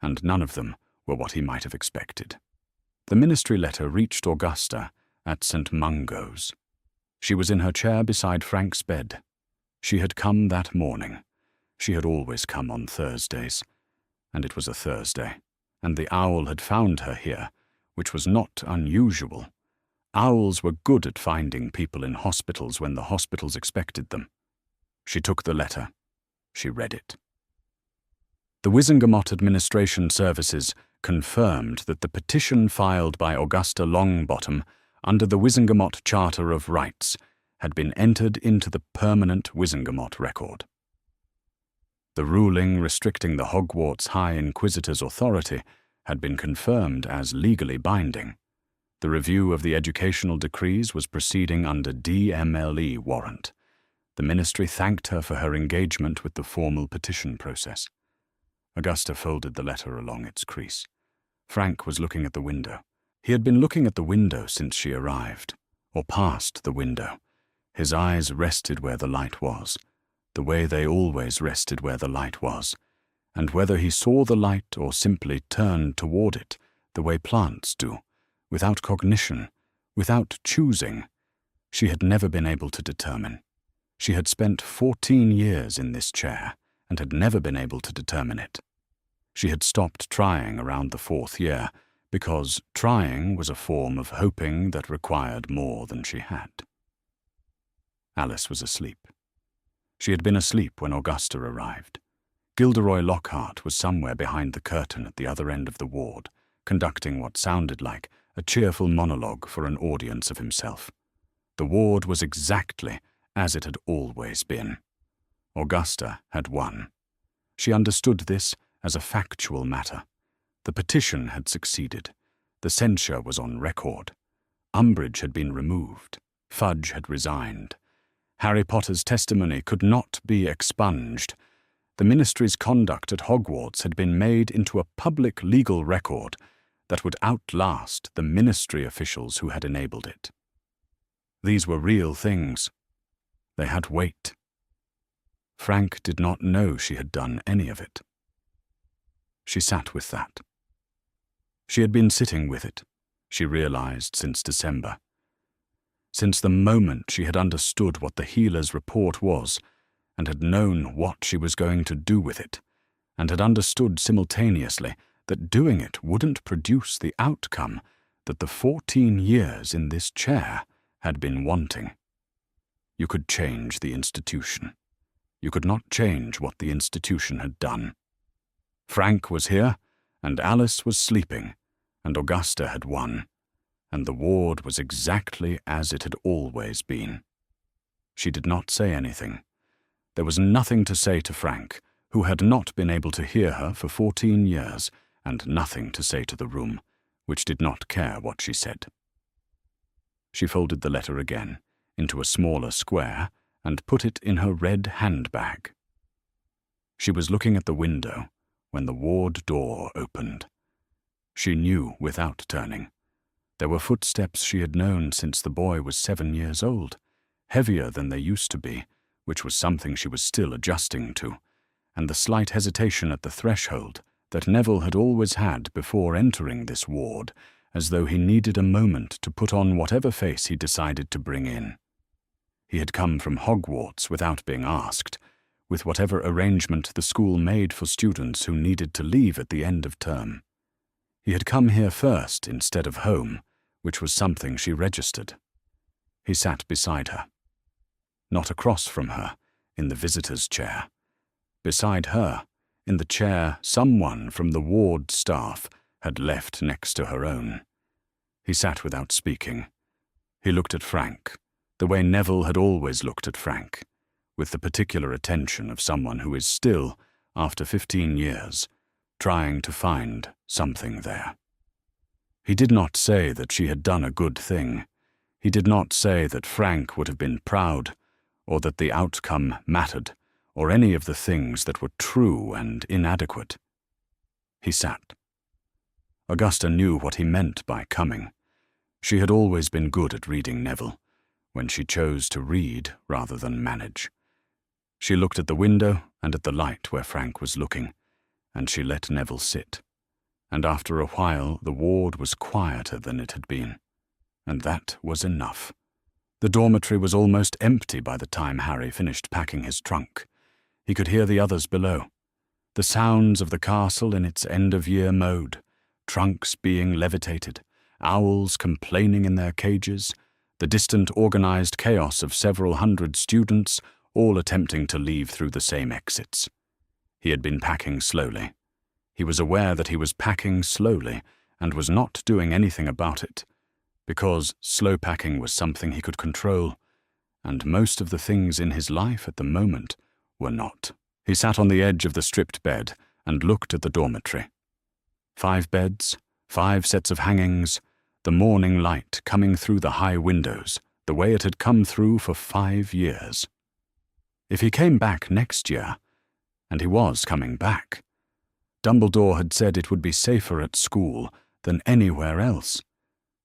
Speaker 1: and none of them were what he might have expected. The ministry letter reached Augusta at St. Mungo's. She was in her chair beside Frank's bed. She had come that morning. She had always come on Thursdays, and it was a Thursday, and the owl had found her here, which was not unusual. Owls were good at finding people in hospitals when the hospitals expected them. She took the letter. She read it. The Wizengamot Administration Services confirmed that the petition filed by Augusta Longbottom under the Wizengamot Charter of Rights had been entered into the permanent Wizengamot record. The ruling restricting the Hogwarts High Inquisitor's authority had been confirmed as legally binding. The review of the educational decrees was proceeding under DMLE warrant. The ministry thanked her for her engagement with the formal petition process. Augusta folded the letter along its crease. Frank was looking at the window. He had been looking at the window since she arrived, or past the window. His eyes rested where the light was, the way they always rested where the light was, and whether he saw the light or simply turned toward it, the way plants do, without cognition, without choosing, she had never been able to determine. She had spent 14 years in this chair and had never been able to determine it. She had stopped trying around the 4th year, because trying was a form of hoping that required more than she had. Alice was asleep. She had been asleep when Augusta arrived. Gilderoy Lockhart was somewhere behind the curtain at the other end of the ward, conducting what sounded like a cheerful monologue for an audience of himself. The ward was exactly as it had always been. Augusta had won. She understood this as a factual matter. The petition had succeeded. The censure was on record. Umbridge had been removed. Fudge had resigned. Harry Potter's testimony could not be expunged. The ministry's conduct at Hogwarts had been made into a public legal record that would outlast the ministry officials who had enabled it. These were real things. They had weight. Frank did not know she had done any of it. She sat with that. She had been sitting with it, she realized, since December. Since the moment she had understood what the healer's report was, and had known what she was going to do with it, and had understood simultaneously that doing it wouldn't produce the outcome that the 14 years in this chair had been wanting. You could change the institution. You could not change what the institution had done. Frank was here, and Alice was sleeping, and Augusta had won, and the ward was exactly as it had always been. She did not say anything. There was nothing to say to Frank, who had not been able to hear her for 14 years, and nothing to say to the room, which did not care what she said. She folded the letter again into a smaller square and put it in her red handbag. She was looking at the window when the ward door opened. She knew without turning. There were footsteps she had known since the boy was 7 years old, heavier than they used to be, which was something she was still adjusting to, and the slight hesitation at the threshold that Neville had always had before entering this ward, as though he needed a moment to put on whatever face he decided to bring in. He had come from Hogwarts without being asked, with whatever arrangement the school made for students who needed to leave at the end of term. He had come here first instead of home, which was something she registered. He sat beside her. Not across from her, in the visitor's chair. Beside her, in the chair someone from the ward staff had left next to her own. He sat without speaking. He looked at Frank, the way Neville had always looked at Frank, with the particular attention of someone who is still, after 15 years, trying to find something there. He did not say that she had done a good thing. He did not say that Frank would have been proud, or that the outcome mattered, or any of the things that were true and inadequate. He sat. Augusta knew what he meant by coming. She had always been good at reading Neville, when she chose to read rather than manage. She looked at the window and at the light where Frank was looking, and she let Neville sit. And after a while the ward was quieter than it had been, and that was enough. The dormitory was almost empty by the time Harry finished packing his trunk. He could hear the others below. The sounds of the castle in its end-of-year mode, trunks being levitated, owls complaining in their cages, the distant organized chaos of several hundred students, all attempting to leave through the same exits. He had been packing slowly. He was aware that he was packing slowly and was not doing anything about it, because slow packing was something he could control, and most of the things in his life at the moment were not. He sat on the edge of the stripped bed and looked at the dormitory. 5 beds, 5 sets of hangings, the morning light coming through the high windows, the way it had come through for 5 years. If he came back next year, and he was coming back, Dumbledore had said it would be safer at school than anywhere else.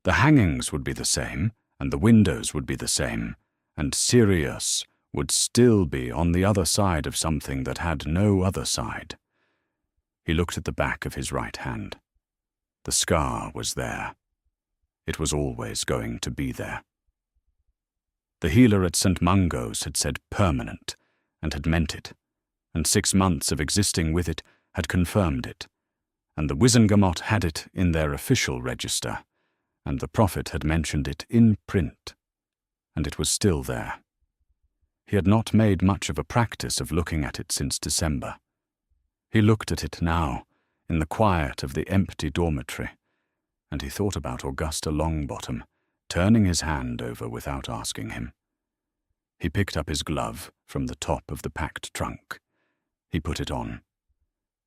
Speaker 1: The hangings would be the same, and the windows would be the same, and Sirius would still be on the other side of something that had no other side. He looked at the back of his right hand. The scar was there. It was always going to be there. The healer at St. Mungo's had said permanent, and had meant it, and 6 months of existing with it had confirmed it, and the Wizengamot had it in their official register, and the prophet had mentioned it in print, and it was still there. He had not made much of a practice of looking at it since December. He looked at it now, in the quiet of the empty dormitory, and he thought about Augusta Longbottom, turning his hand over without asking him. He picked up his glove from the top of the packed trunk. He put it on.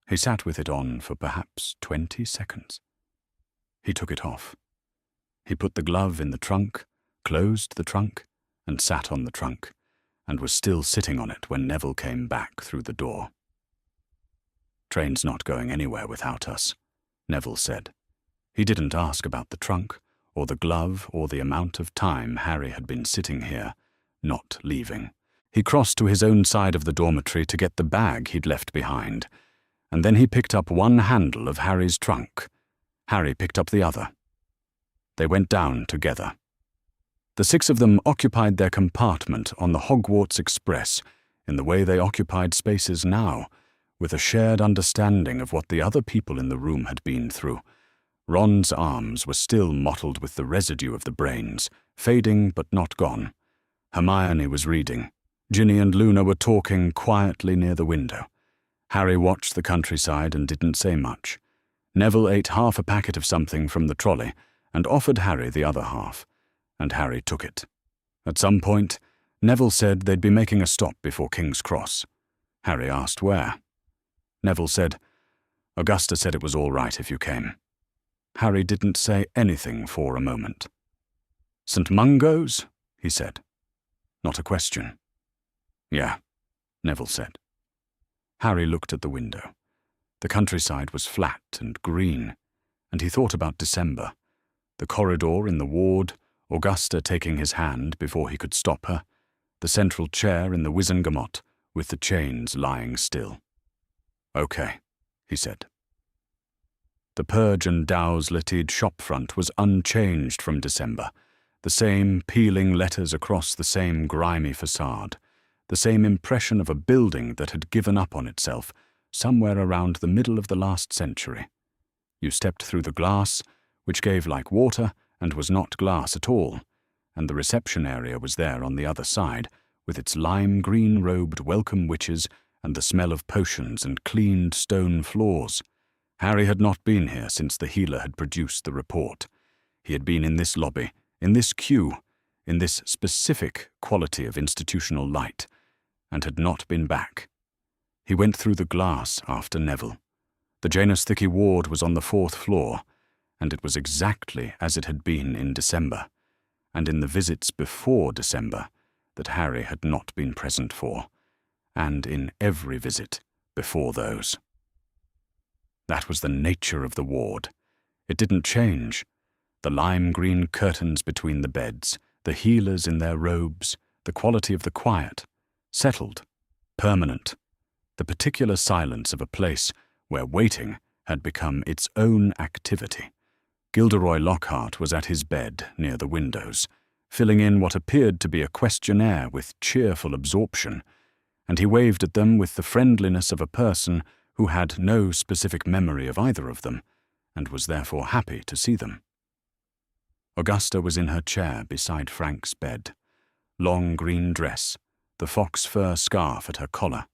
Speaker 1: He sat with it on for perhaps 20 seconds. He took it off. He put the glove in the trunk, closed the trunk, and sat on the trunk, and was still sitting on it when Neville came back through the door. "Train's not going anywhere without us," Neville said. He didn't ask about the trunk, or the glove, or the amount of time Harry had been sitting here, not leaving. He crossed to his own side of the dormitory to get the bag he'd left behind, and then he picked up one handle of Harry's trunk. Harry picked up the other. They went down together. The 6 of them occupied their compartment on the Hogwarts Express in the way they occupied spaces now, with a shared understanding of what the other people in the room had been through. Ron's arms were still mottled with the residue of the brains, fading but not gone. Hermione was reading. Ginny and Luna were talking quietly near the window. Harry watched the countryside and didn't say much. Neville ate half a packet of something from the trolley and offered Harry the other half, and Harry took it. At some point, Neville said they'd be making a stop before King's Cross. Harry asked where. Neville said, "Augusta said it was all right if you came." Harry didn't say anything for a moment. "St. Mungo's?" he said. Not a question. "Yeah," Neville said. Harry looked at the window. The countryside was flat and green, and he thought about December, the corridor in the ward, Augusta taking his hand before he could stop her, the central chair in the Wizengamot with the chains lying still. "Okay," he said. The Purge and Dow's-littered shopfront was unchanged from December, the same peeling letters across the same grimy facade, the same impression of a building that had given up on itself somewhere around the middle of the last century. You stepped through the glass, which gave like water and was not glass at all, and the reception area was there on the other side, with its lime-green robed welcome witches and the smell of potions and cleaned stone floors. Harry had not been here since the healer had produced the report. He had been in this lobby, in this queue, in this specific quality of institutional light, and had not been back. He went through the glass after Neville. The Janus Thicky ward was on the 4th floor, and it was exactly as it had been in December, and in the visits before December that Harry had not been present for, and in every visit before those. That was the nature of the ward. It didn't change. The lime-green curtains between the beds, the healers in their robes, the quality of the quiet, settled, permanent, the particular silence of a place where waiting had become its own activity. Gilderoy Lockhart was at his bed near the windows, filling in what appeared to be a questionnaire with cheerful absorption, and he waved at them with the friendliness of a person who had no specific memory of either of them, and was therefore happy to see them. Augusta was in her chair beside Frank's bed. Long green dress, the fox fur scarf at her collar,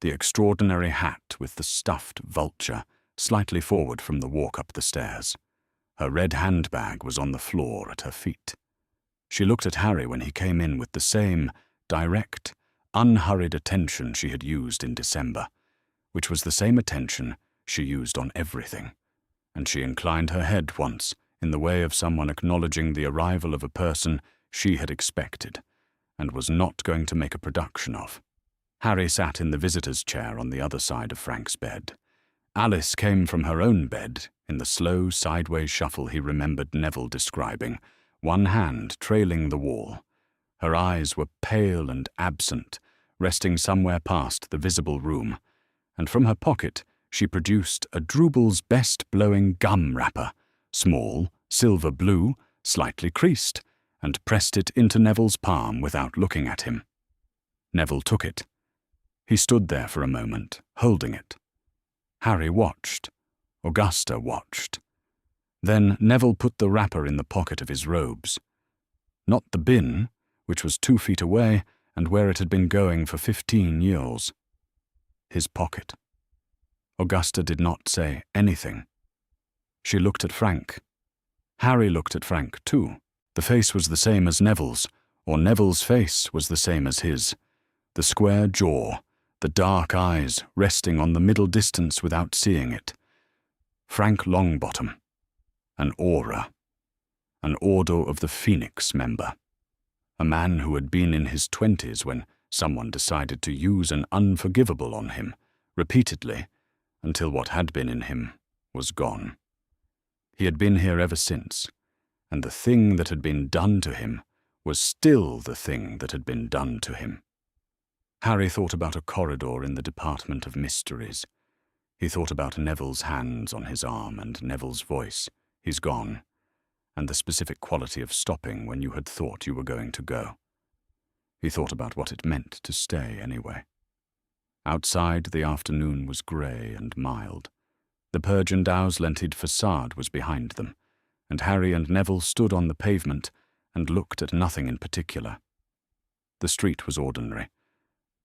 Speaker 1: the extraordinary hat with the stuffed vulture slightly forward from the walk up the stairs. Her red handbag was on the floor at her feet. She looked at Harry when he came in with the same direct, unhurried attention she had used in December, which was the same attention she used on everything, and she inclined her head once in the way of someone acknowledging the arrival of a person she had expected and was not going to make a production of. Harry sat in the visitor's chair on the other side of Frank's bed. Alice came from her own bed in the slow, sideways shuffle he remembered Neville describing, one hand trailing the wall. Her eyes were pale and absent, resting somewhere past the visible room, and from her pocket she produced a Drooble's best-blowing gum wrapper, small, silver blue, slightly creased, and pressed it into Neville's palm without looking at him. Neville took it. He stood there for a moment, holding it. Harry watched. Augusta watched. Then Neville put the wrapper in the pocket of his robes. Not the bin, which was 2 feet away and where it had been going for 15 years. His pocket. Augusta did not say anything. She looked at Frank. Harry looked at Frank too. The face was the same as Neville's, or Neville's face was the same as his. The square jaw, the dark eyes resting on the middle distance without seeing it. Frank Longbottom. An aura. An Order of the Phoenix member. A man who had been in his 20s when someone decided to use an unforgivable on him, repeatedly, until what had been in him was gone. He had been here ever since, and the thing that had been done to him was still the thing that had been done to him. Harry thought about a corridor in the Department of Mysteries. He thought about Neville's hands on his arm and Neville's voice, "He's gone," and the specific quality of stopping when you had thought you were going to go. He thought about what it meant to stay anyway. Outside, the afternoon was grey and mild. The Pergendow's-lented facade was behind them, and Harry and Neville stood on the pavement and looked at nothing in particular. The street was ordinary.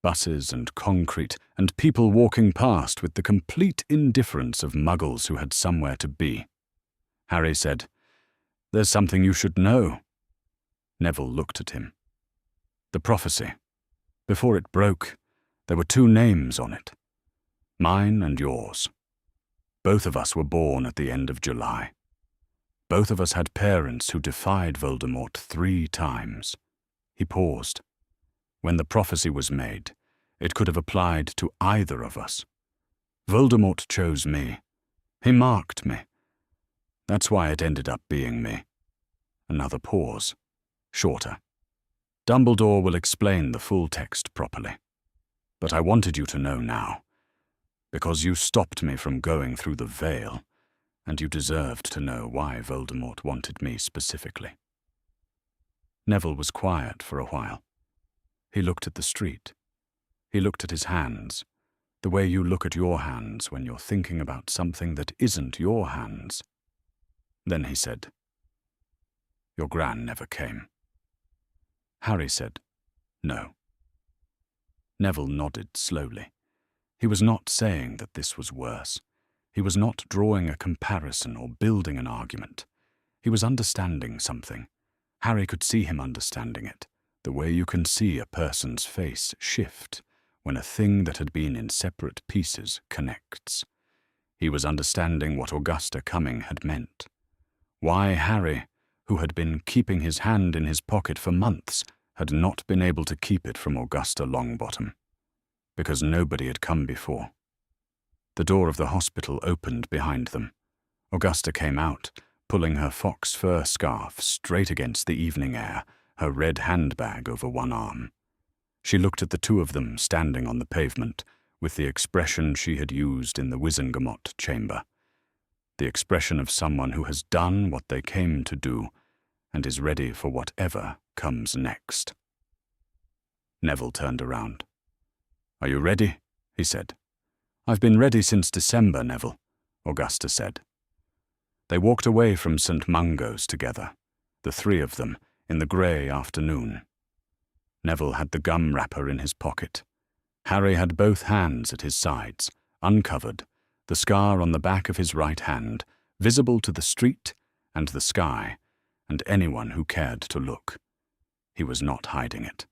Speaker 1: Buses and concrete, and people walking past with the complete indifference of muggles who had somewhere to be. Harry said, "There's something you should know." Neville looked at him. The prophecy. Before it broke, there were 2 names on it. Mine and yours. Both of us were born at the end of July. Both of us had parents who defied Voldemort 3 times. He paused. When the prophecy was made, it could have applied to either of us. Voldemort chose me. He marked me. That's why it ended up being me. Another pause. Shorter. Dumbledore will explain the full text properly. But I wanted you to know now, because you stopped me from going through the veil, and you deserved to know why Voldemort wanted me specifically. Neville was quiet for a while. He looked at the street. He looked at his hands, the way you look at your hands when you're thinking about something that isn't your hands. Then he said, "Your gran never came." Harry said, "No." Neville nodded slowly. He was not saying that this was worse. He was not drawing a comparison or building an argument. He was understanding something. Harry could see him understanding it, the way you can see a person's face shift when a thing that had been in separate pieces connects. He was understanding what Augusta coming had meant. Why Harry, who had been keeping his hand in his pocket for months, had not been able to keep it from Augusta Longbottom. Because nobody had come before. The door of the hospital opened behind them. Augusta came out, pulling her fox fur scarf straight against the evening air, her red handbag over one arm. She looked at the 2 of them standing on the pavement, with the expression she had used in the Wizengamot chamber. The expression of someone who has done what they came to do, and is ready for whatever comes next. Neville turned around. "Are you ready?" he said. "I've been ready since December, Neville," Augusta said. They walked away from St. Mungo's together, the 3 of them, in the grey afternoon. Neville had the gum wrapper in his pocket. Harry had both hands at his sides, uncovered, the scar on the back of his right hand, visible to the street and the sky, and anyone who cared to look. He was not hiding it.